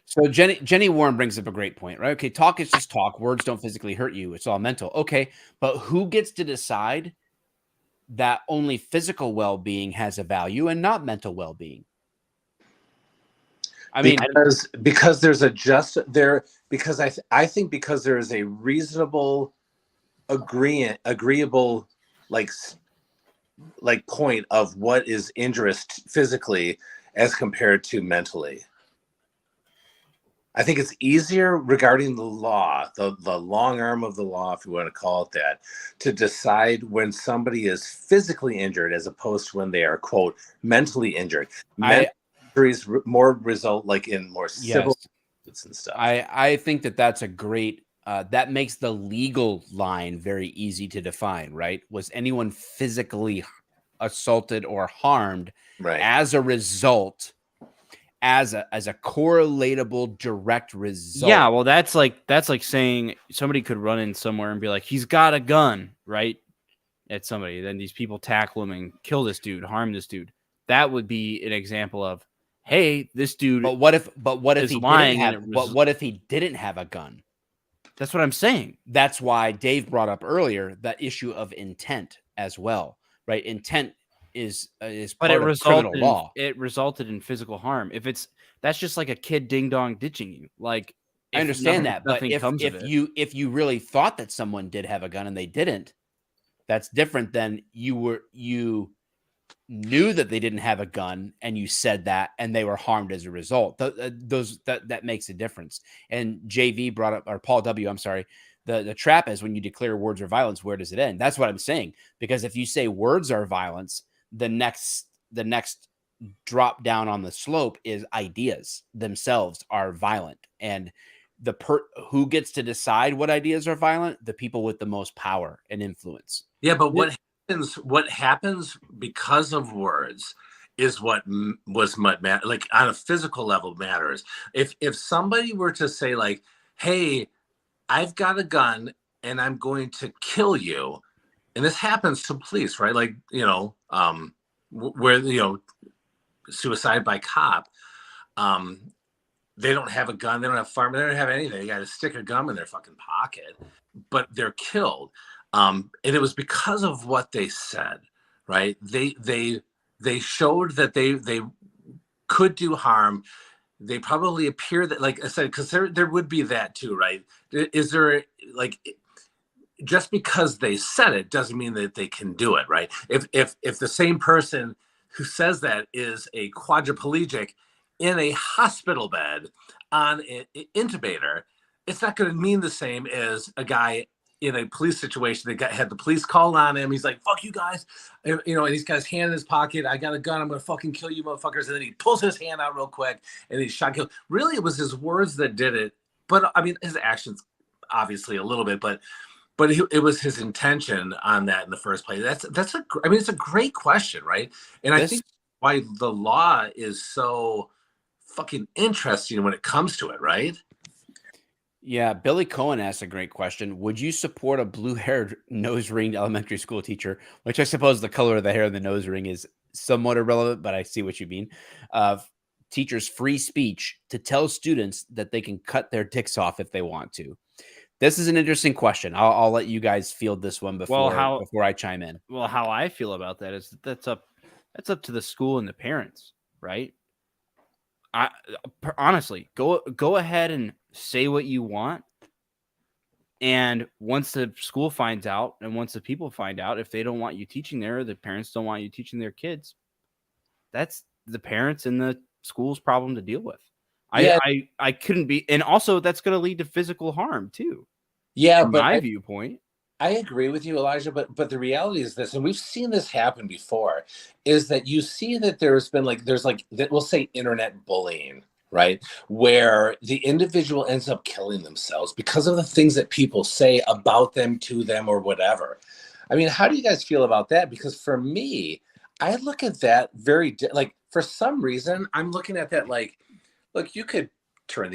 So Jenny Warren brings up a great point, right? Okay, talk is just talk. Words don't physically hurt you. It's all mental. Okay, but who gets to decide that only physical well-being has a value and not mental well-being? I mean, because there's a just there because I think because there is a reasonable agreeable like point of what is injurious physically as compared to mentally. I think it's easier regarding the law, the long arm of the law, if you want to call it that, to decide when somebody is physically injured as opposed to when they are, quote, mentally injured. Injuries more result like in more civil suits and stuff. I think that's a great, that makes the legal line very easy to define, right? Was anyone physically assaulted or harmed as a result, as a correlatable direct result? Yeah, well, that's like saying somebody could run in somewhere and be like, he's got a gun, right? At somebody. Then these people tackle him and kill this dude, harm this dude. That would be an example of, hey, this dude. But what if he didn't have a gun? That's what I'm saying. That's why Dave brought up earlier that issue of intent as well, right? Intent is part of criminal law. It resulted in physical harm. That's just like a kid ding dong ditching you. Like, I understand that, but if you really thought that someone did have a gun and they didn't, that's different than you knew that they didn't have a gun and you said that and they were harmed as a result. That makes a difference. And JV brought up, or Paul W, I'm sorry, the trap is when you declare words are violence, where does it end? That's what I'm saying. Because if you say words are violence, the next drop down on the slope is ideas themselves are violent. And who gets to decide what ideas are violent? The people with the most power and influence. Yeah, but what happens because of words is what like on a physical level matters. If somebody were to say like, hey, I've got a gun and I'm going to kill you, and this happens to police, right? Like, where, suicide by cop, they don't have a gun, they don't have farm, they don't have anything. They got to stick a gun in their fucking pocket, but they're killed. And it was because of what they said, right? They showed that they could do harm. They probably appear that, like I said, because there would be that too, right? Is there, like, just because they said it doesn't mean that they can do it, right? If the same person who says that is a quadriplegic in a hospital bed on an intubator, it's not going to mean the same as a guy in a police situation that had the police called on him. He's like, fuck you guys. And he's got his hand in his pocket. I got a gun. I'm going to fucking kill you motherfuckers. And then he pulls his hand out real quick and he's shot, killed. Really, it was his words that did it. But I mean, his actions, obviously a little bit, but it was his intention on that in the first place. It's a great question, right? And I think why the law is so fucking interesting when it comes to it, right? Yeah, Billy Cohen asked a great question. Would you support a blue-haired nose-ringed elementary school teacher, which I suppose the color of the hair in the nose ring is somewhat irrelevant, but I see what you mean, teachers' free speech to tell students that they can cut their dicks off if they want to? This is an interesting question. I'll let you guys field this one before I chime in. Well, how I feel about that is that's up to the school and the parents, right? Honestly, go ahead and say what you want. And once the school finds out and once the people find out, if they don't want you teaching there, the parents don't want you teaching their kids, that's the parents and the school's problem to deal with. Yeah. I couldn't be. And also that's going to lead to physical harm too. Yeah. From my viewpoint. I agree with you, Elijah, but the reality is this, and we've seen this happen before, is that you see that there's we'll say internet bullying, right? Where the individual ends up killing themselves because of the things that people say about them, to them, or whatever. I mean, how do you guys feel about that? Because for me, I look at that for some reason, I'm looking at that like, look, you could turn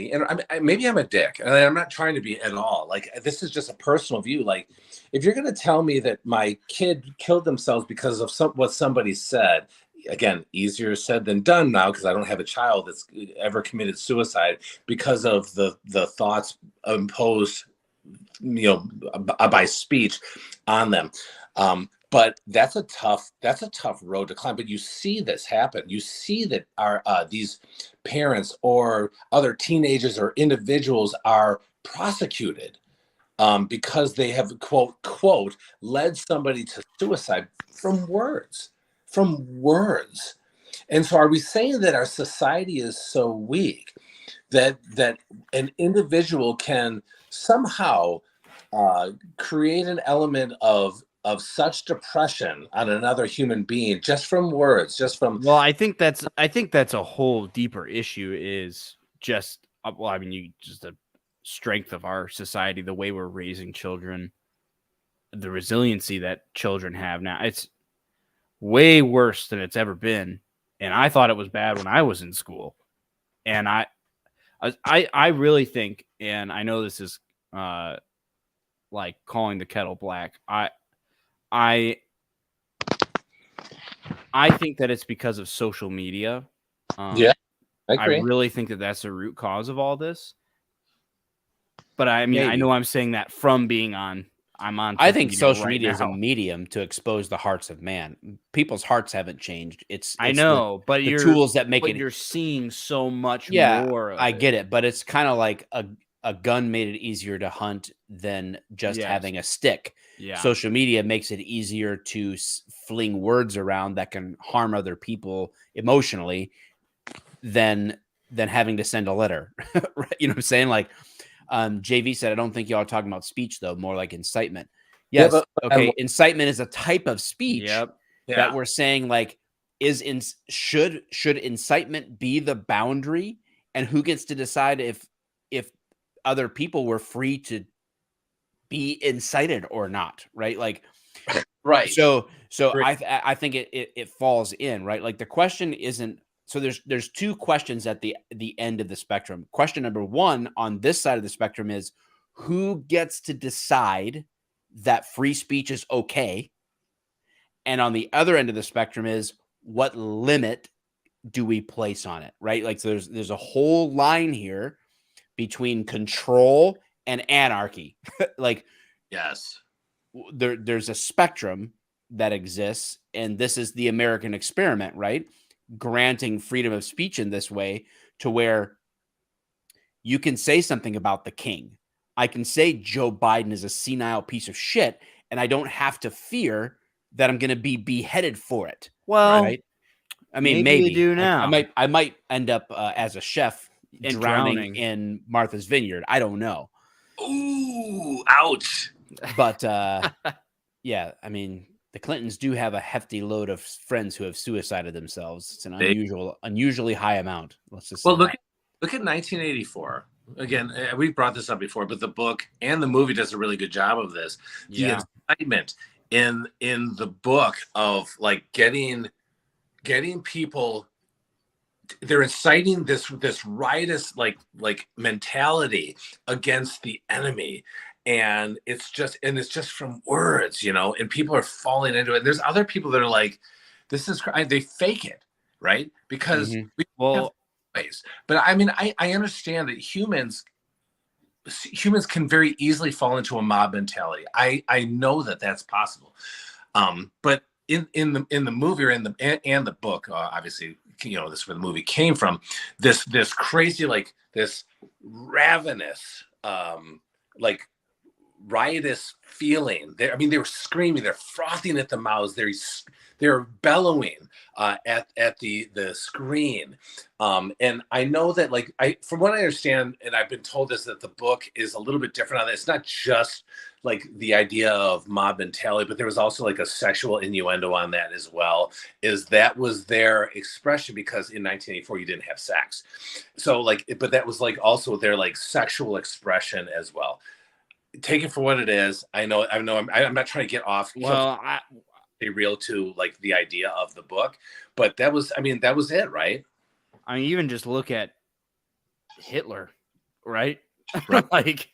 maybe I'm a dick, and I'm not trying to be at all. Like, this is just a personal view. Like, if you're going to tell me that my kid killed themselves because of what somebody said, again, easier said than done now because I don't have a child that's ever committed suicide because of the thoughts imposed, by speech on them. But that's a tough road to climb. But you see this happen. You see that these parents or other teenagers or individuals are prosecuted because they have quote led somebody to suicide from words. And so are we saying that our society is so weak that an individual can somehow create an element of such depression on another human being just from words, just from? Well, I think that's a whole deeper issue is just, just the strength of our society, the way we're raising children, the resiliency that children have now. It's way worse than it's ever been. And I thought it was bad when I was in school. And I really think, and I know this is like calling the kettle black. I think that it's because of social media. Yeah, I agree. I really think that that's the root cause of all this. But I mean, I know I'm saying that from being on. I think social media now. is a medium to expose the hearts of man. People's hearts haven't changed. It's I know, but the tools that make it. You're seeing so much Yeah, more. Of I get it, but it's kind of like a gun made it easier to hunt than just having a stick. Yeah. Social media makes it easier to fling words around that can harm other people emotionally than having to send a letter. Right? You know what I'm saying? Like JV said, I don't think y'all are talking about speech though, more like incitement. Yes. Yeah, okay. Incitement is a type of speech that we're saying like should incitement be the boundary, and who gets to decide if other people were free to be incited or not, right? Like, right. So I think it falls in, right? Like the question isn't, so there's two questions at the end of the spectrum. Question number one on this side of the spectrum is who gets to decide that free speech is okay? And on the other end of the spectrum is what limit do we place on it, right? Like so there's a whole line here between control and anarchy. Like, yes, there's a spectrum that exists, and this is the American experiment, right? Granting freedom of speech in this way to where you can say something about the king. I can say Joe Biden is a senile piece of shit, and I don't have to fear that I'm going to be beheaded for it. Well, right? I mean, maybe you do now. I might end up as a chef drowning in Martha's Vineyard. I don't know. Ooh, ouch. But yeah, I mean, the Clintons do have a hefty load of friends who have suicided themselves. It's an unusually high amount. Let's just look at 1984. Again, we brought this up before, but the book and the movie does a really good job of this. The excitement in the book of like getting people, they're inciting this riotous like mentality against the enemy, and it's just from words, and people are falling into it. There's other people that are like, this is, they fake it, right? Because we have ways. But I mean, I understand that humans can very easily fall into a mob mentality. I know that that's possible. But in the movie or in the book, obviously, this is where the movie came from. This crazy, like this ravenous, like riotous feeling. They were screaming, they're frothing at the mouths, they're bellowing at the screen. And I know that, like, from what I understand, and I've been told this, that the book is a little bit different on that. It's not just like the idea of mob mentality, but there was also like a sexual innuendo on that as well. That was their expression, because in 1984 you didn't have sex. So like, but that was like also their like sexual expression as well. Take it for what it is. I'm not trying to get off. Well, be real to like the idea of the book, but that was it, right? I mean, even just look at Hitler, right? Like,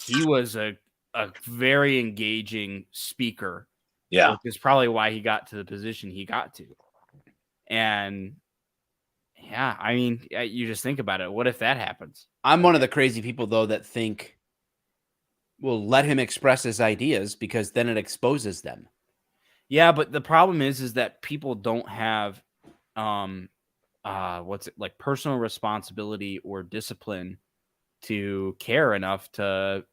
he was a very engaging speaker Yeah. which is probably why he got to the position he got to. And yeah, I mean, you just think about it. What if that happens? I'm one of the crazy people, though, that think we'll let him express his ideas because then it exposes them. Yeah, but the problem is that people don't have like personal responsibility or discipline to care enough to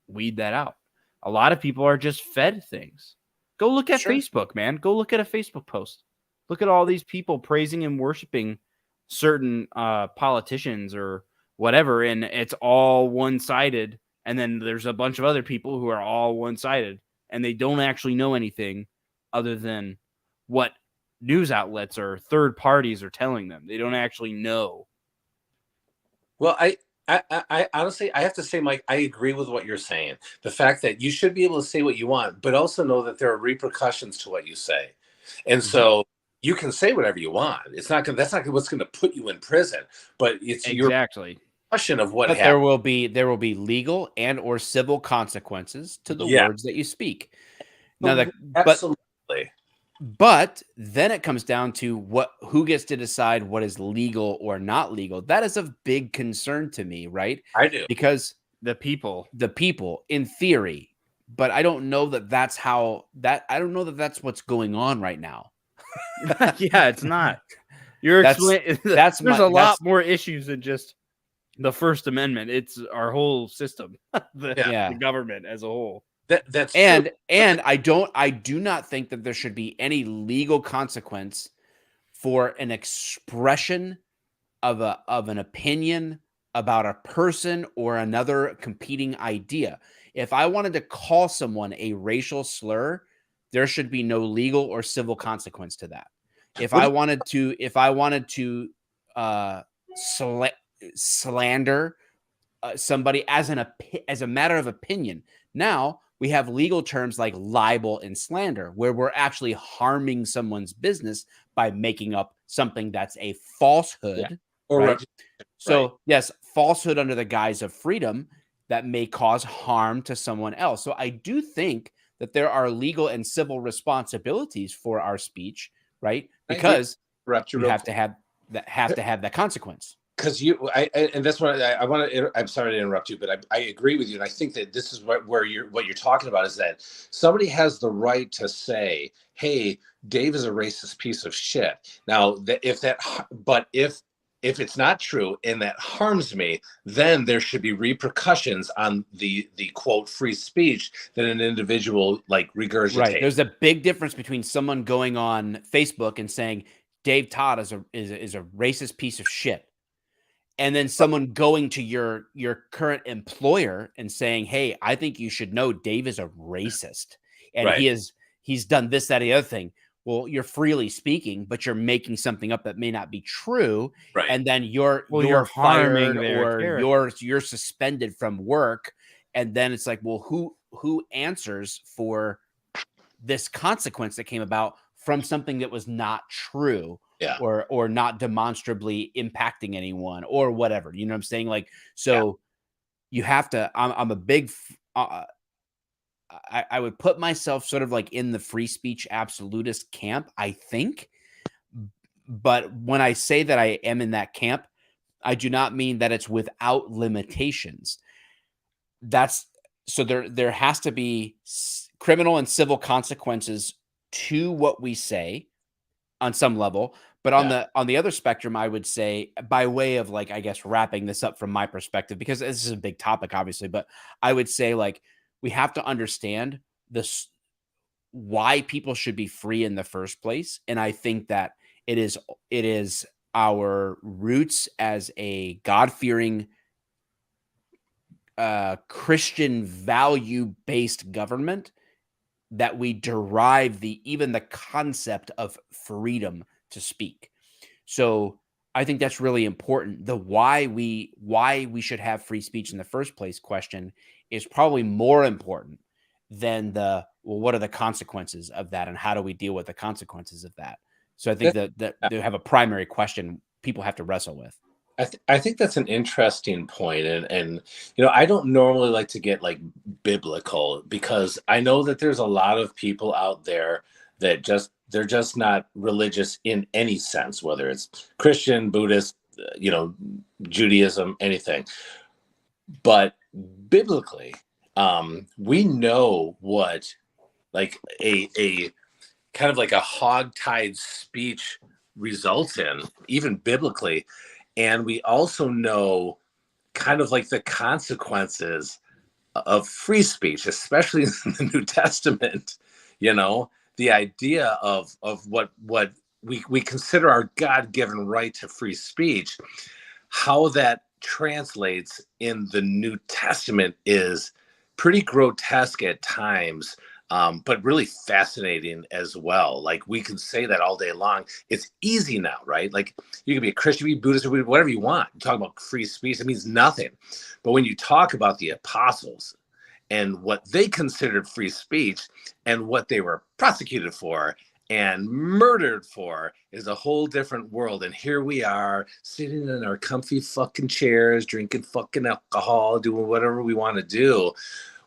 weed that out. A lot of people are just fed things. Go look at Facebook, man. Go look at a Facebook post. Look at all these people praising and worshiping certain politicians or whatever, and it's all one-sided. And then there's a bunch of other people who are all one-sided, and they don't actually know anything other than what news outlets or third parties are telling them. They don't actually know. Well, I honestly, I have to say, Mike, I agree with what you're saying. The fact that you should be able to say what you want, but also know that there are repercussions to what you say. And so you can say whatever you want. It's not going. That's not what's going to put you in prison. But it's exactly your question of what But happened. there will be legal and or civil consequences to the Yeah. words that you speak. Now, Absolutely. but then it comes down to who gets to decide what is legal or not legal. That is of big concern to me, right? I do. Because the people in theory, but I don't know that that's what's going on right now. Yeah, it's not. There's a lot more issues than just the First Amendment. It's our whole system, the government as a whole. That's and true. And I do not think that there should be any legal consequence for an expression of an opinion about a person or another competing idea. If I wanted to call someone a racial slur, there should be no legal or civil consequence to that. If I wanted to slander somebody as a matter of opinion, now we have legal terms like libel and slander, where we're actually harming someone's business by making up something that's a falsehood. Or right? So yes, falsehood under the guise of freedom that may cause harm to someone else. So I do think that there are legal and civil responsibilities for our speech, right? Because you have to have that consequence. Because and that's what I want to. I'm sorry to interrupt you, but I agree with you, and I think that this is what you're talking about is that somebody has the right to say, "Hey, Dave is a racist piece of shit." Now, if it's not true and that harms me, then there should be repercussions on the quote free speech that an individual like regurgitates. Right. There's a big difference between someone going on Facebook and saying Dave Todd is a racist piece of shit, and then someone going to your current employer and saying, "Hey, I think you should know Dave is a racist, and he's done this, that, or the other thing." Well, you're freely speaking, but you're making something up that may not be true, right? And then you're fired or you're suspended from work, and then it's like, well, who answers for this consequence that came about from something that was not true? Yeah. Or not demonstrably impacting anyone or whatever, you know what I'm saying? Like, so you have to, I'm a big, I would put myself sort of like in the free speech absolutist camp, I think. But when I say that I am in that camp, I do not mean that it's without limitations. So there has to be criminal and civil consequences to what we say on some level. But on the other spectrum, I would say, by way of like, I guess, wrapping this up from my perspective, because this is a big topic, obviously, but I would say like we have to understand this, why people should be free in the first place. And I think that it is our roots as a God-fearing Christian value-based government that we derive even the concept of freedom to speak. So I think that's really important. The why we should have free speech in the first place question is probably more important than what are the consequences of that and how do we deal with the consequences of that? So I think that they have a primary question people have to wrestle with. I think that's an interesting point, and I don't normally like to get like biblical because I know that there's a lot of people out there that they're just not religious in any sense, whether it's Christian, Buddhist, Judaism, anything. But biblically, we know what like a kind of like a hogtied speech results in, even biblically. And we also know kind of like the consequences of free speech, especially in the New Testament. The idea of what we consider our God-given right to free speech, how that translates in the New Testament is pretty grotesque at times, but really fascinating as well. Like we can say that all day long. It's easy now, right? Like you can be a Christian, be Buddhist, or whatever you want. You talk about free speech, it means nothing. But when you talk about the apostles and what they considered free speech and what they were prosecuted for and murdered for is a whole different world. And here we are sitting in our comfy fucking chairs, drinking fucking alcohol, doing whatever we want to do,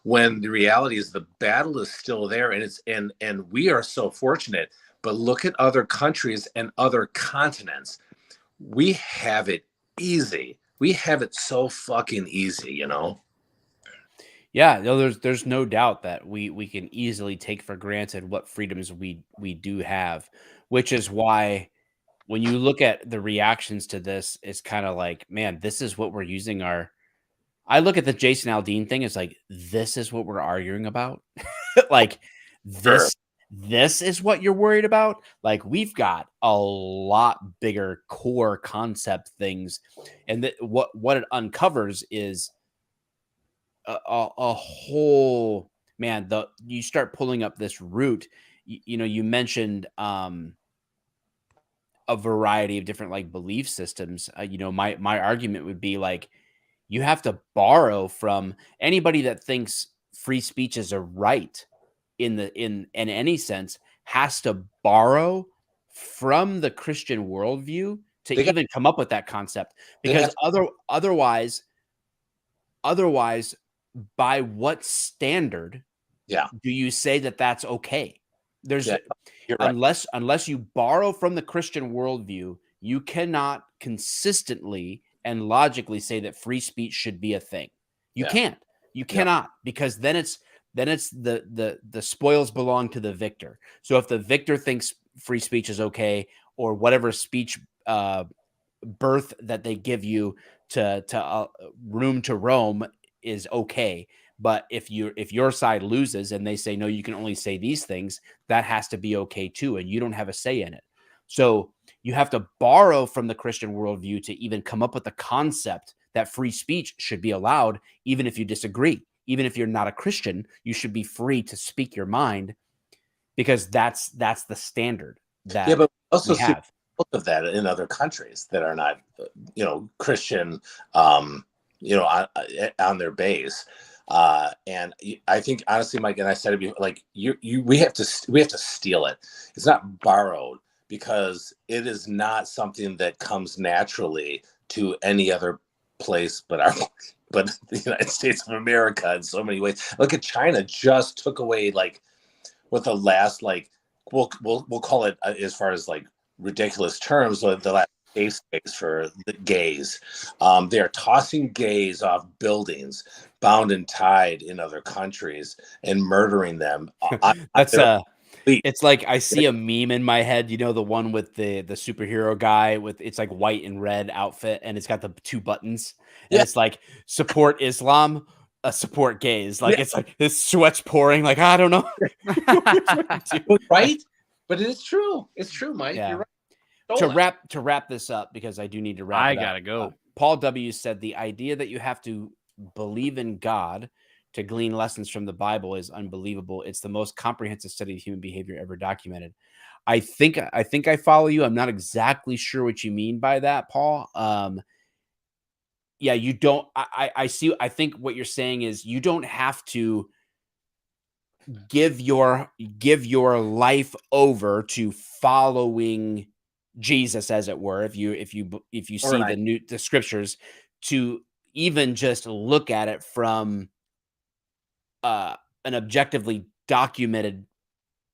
when the reality is the battle is still there. And we are so fortunate. But look at other countries and other continents. We have it easy. We have it so fucking easy, Yeah, no, there's no doubt that we can easily take for granted what freedoms we do have, which is why when you look at the reactions to this, it's kind of like, man, this is what we're using our. I look at the Jason Aldean thing as like, this is what we're arguing about. Like Sure. this is what you're worried about. Like we've got a lot bigger core concept things, and what it uncovers is a whole, man. You start pulling up this root. You mentioned a variety of different like belief systems. My argument would be like, you have to borrow from anybody that thinks free speech is a right in any sense, has to borrow from the Christian worldview to even come up with that concept, because otherwise, by what standard do you say that that's okay? There's You're right. unless you borrow from the Christian worldview, you cannot consistently and logically say that free speech should be a thing. You can't. You cannot, because then it's the spoils belong to the victor. So if the victor thinks free speech is okay, or whatever speech birth that they give you to room to roam is okay, but if your side loses and they say no, you can only say these things, that has to be okay too, and you don't have a say in it. So you have to borrow from the Christian worldview to even come up with the concept that free speech should be allowed, even if you disagree. Even if you're not a Christian, you should be free to speak your mind, because that's the standard that but also we have. Most of that in other countries that are not, Christian, on their base. And I think honestly, Mike, and I said it before, like we have to steal it. It's not borrowed, because it is not something that comes naturally to any other place but the United States of America in so many ways. Look at China, just took away like with the last, like we'll call it, as far as like ridiculous terms, the last safe space for the gays. They're tossing gays off buildings, bound and tied in other countries, and murdering them. It's like I see a meme in my head, the one with the superhero guy with, it's like white and red outfit, and it's got the two buttons, and it's like support Islam, support gays. Like it's like his sweat's pouring. Like, I don't know. Right? But it's true. It's true, Mike. Yeah. You're right. To wrap this up, because I do need to wrap it up. I gotta go. Paul W. said the idea that you have to believe in God to glean lessons from the Bible is unbelievable. It's the most comprehensive study of human behavior ever documented. I think I follow you. I'm not exactly sure what you mean by that, Paul. Yeah, you don't. I see. I think what you're saying is you don't have to give your life over to following Jesus, as it were, if you see Right. the scriptures, to even just look at it from an objectively documented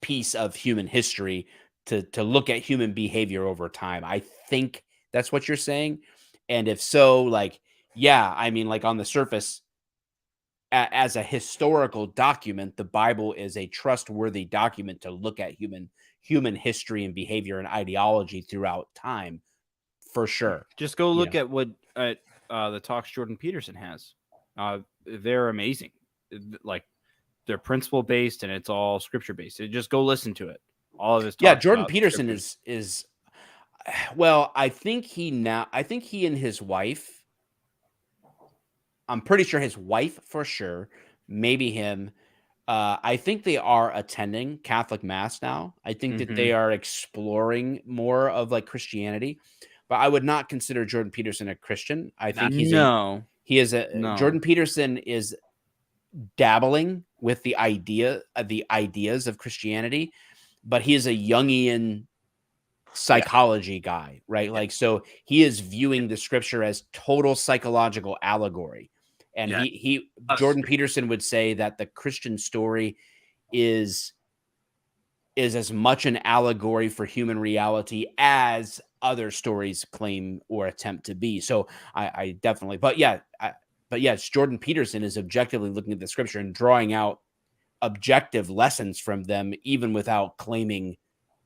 piece of human history, to look at human behavior over time. I think that's what you're saying. And if so, like, yeah, I mean, like on the surface, as a historical document, the Bible is a trustworthy document to look at human history and behavior and ideology throughout time, for sure. Just go look Yeah. at what the talks Jordan Peterson has. They're amazing. Like, they're principle based and it's all scripture based. So just go listen to it. All of his Yeah, talks Jordan about Peterson scripture. is well, I think he and his wife, I'm pretty sure his wife for sure, maybe him. I think they are attending Catholic Mass now. I think that they are exploring more of like Christianity, but I would not consider Jordan Peterson a Christian. I think No. Jordan Peterson is dabbling with the ideas of Christianity, but he is a Jungian psychology guy, right? Like, so he is viewing the scripture as total psychological allegory. And Yeah. Jordan Peterson would say that the Christian story is as much an allegory for human reality as other stories claim or attempt to be. So I definitely, but yes, Jordan Peterson is objectively looking at the scripture and drawing out objective lessons from them, even without claiming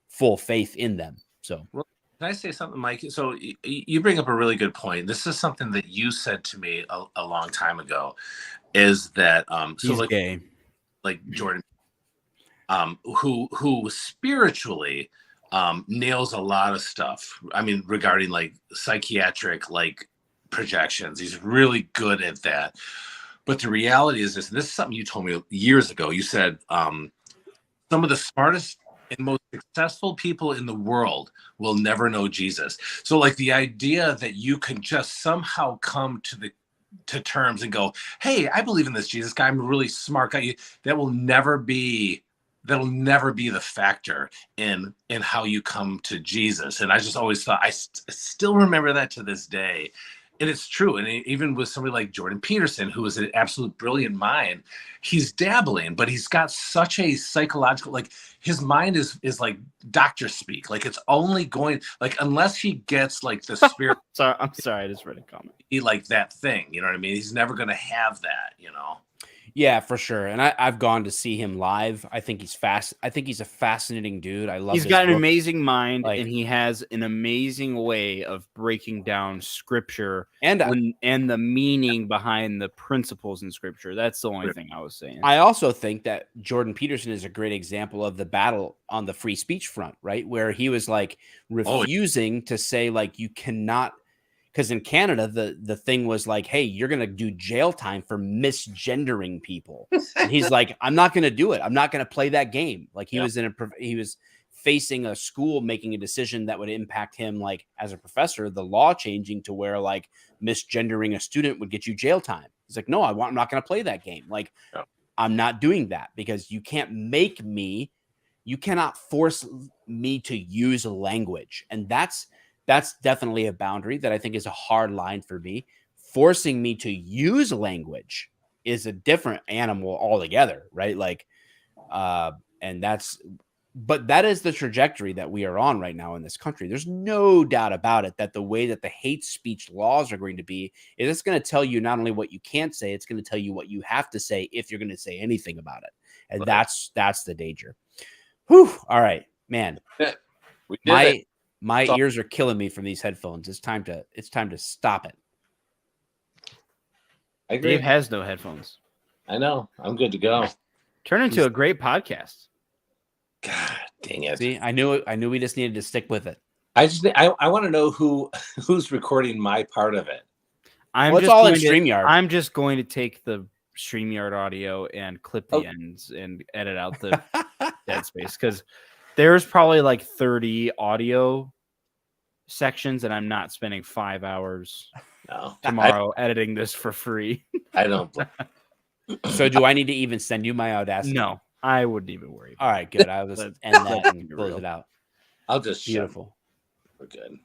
full faith in them. So, Well, can I say something, Mike? So you bring up a really good point. This is something that you said to me a long time ago, is that he's gay. like Jordan, who spiritually nails a lot of stuff. I mean, regarding like psychiatric like projections, he's really good at that. But the reality is this, and this is something you told me years ago. You said some of the smartest and most successful people in the world will never know Jesus. So like the idea that you can just somehow come to terms and go, hey, I believe in this Jesus guy, I'm a really smart guy, that'll never be the factor in how you come to Jesus. And I just always thought, I still remember that to this day. And it's true. And even with somebody like Jordan Peterson, who is an absolute brilliant mind, he's dabbling, but he's got such a psychological, like his mind is like doctor speak. Like it's only going, like, unless he gets like the spirit. I'm sorry. I just read a comment. He like that thing, you know what I mean? He's never going to have that, you know? Yeah, for sure. And I've gone to see him live. I think he's fast. I think he's a fascinating dude. I love He's his got an book. amazing mind, Like, and he has an amazing way of breaking down scripture and and the meaning behind the principles in scripture. That's the only thing I was saying. I also think that Jordan Peterson is a great example of the battle on the free speech front, right? Where he was like refusing to say like, you cannot, because in Canada, the thing was like, hey, you're going to do jail time for misgendering people. And he's like, I'm not going to do it. I'm not going to play that game. Like he was facing a school making a decision that would impact him, like as a professor, the law changing to where like misgendering a student would get you jail time. He's like, no, I'm not going to play that game. Like, I'm not doing that, because you can't make me, you cannot force me to use language. And that's definitely a boundary that I think is a hard line for me. Forcing me to use language is a different animal altogether, right? Like, and but that is the trajectory that we are on right now in this country. There's no doubt about it that the way that the hate speech laws are going to be is it's going to tell you not only what you can't say, it's going to tell you what you have to say if you're going to say anything about it. And that's the danger. Whew. All right, man. We did it. My ears are killing me from these headphones. It's time to stop it. I agree. Dave has no headphones. I know. I'm good to go. Turn into a great podcast. God dang it. See, I knew we just needed to stick with it. I want to know who's recording my part of it. It's all in StreamYard. I'm just going to take the StreamYard audio and clip the ends and edit out the dead space, because there's probably like 30 audio sections, and I'm not spending 5 hours tomorrow editing this for free. I don't. So do I need to even send you my Audacity? No, I wouldn't even worry. All right, good. I was end that and close it out. I'll just beautiful. We're good.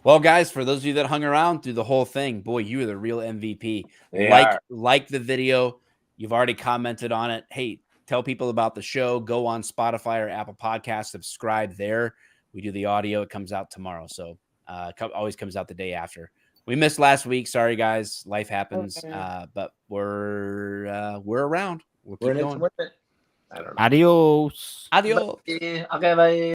Well, guys, for those of you that hung around through the whole thing, boy, you are the real MVP. They like are. like the video. You've already commented on it. Hey, tell people about the show. Go on Spotify or Apple Podcasts. Subscribe there. We do the audio. It comes out tomorrow. So always comes out the day after. We missed last week. Sorry, guys. Life happens. But we're around. We'll keep We're in it to going. win it. I don't know. Adios. Adios. Okay, bye.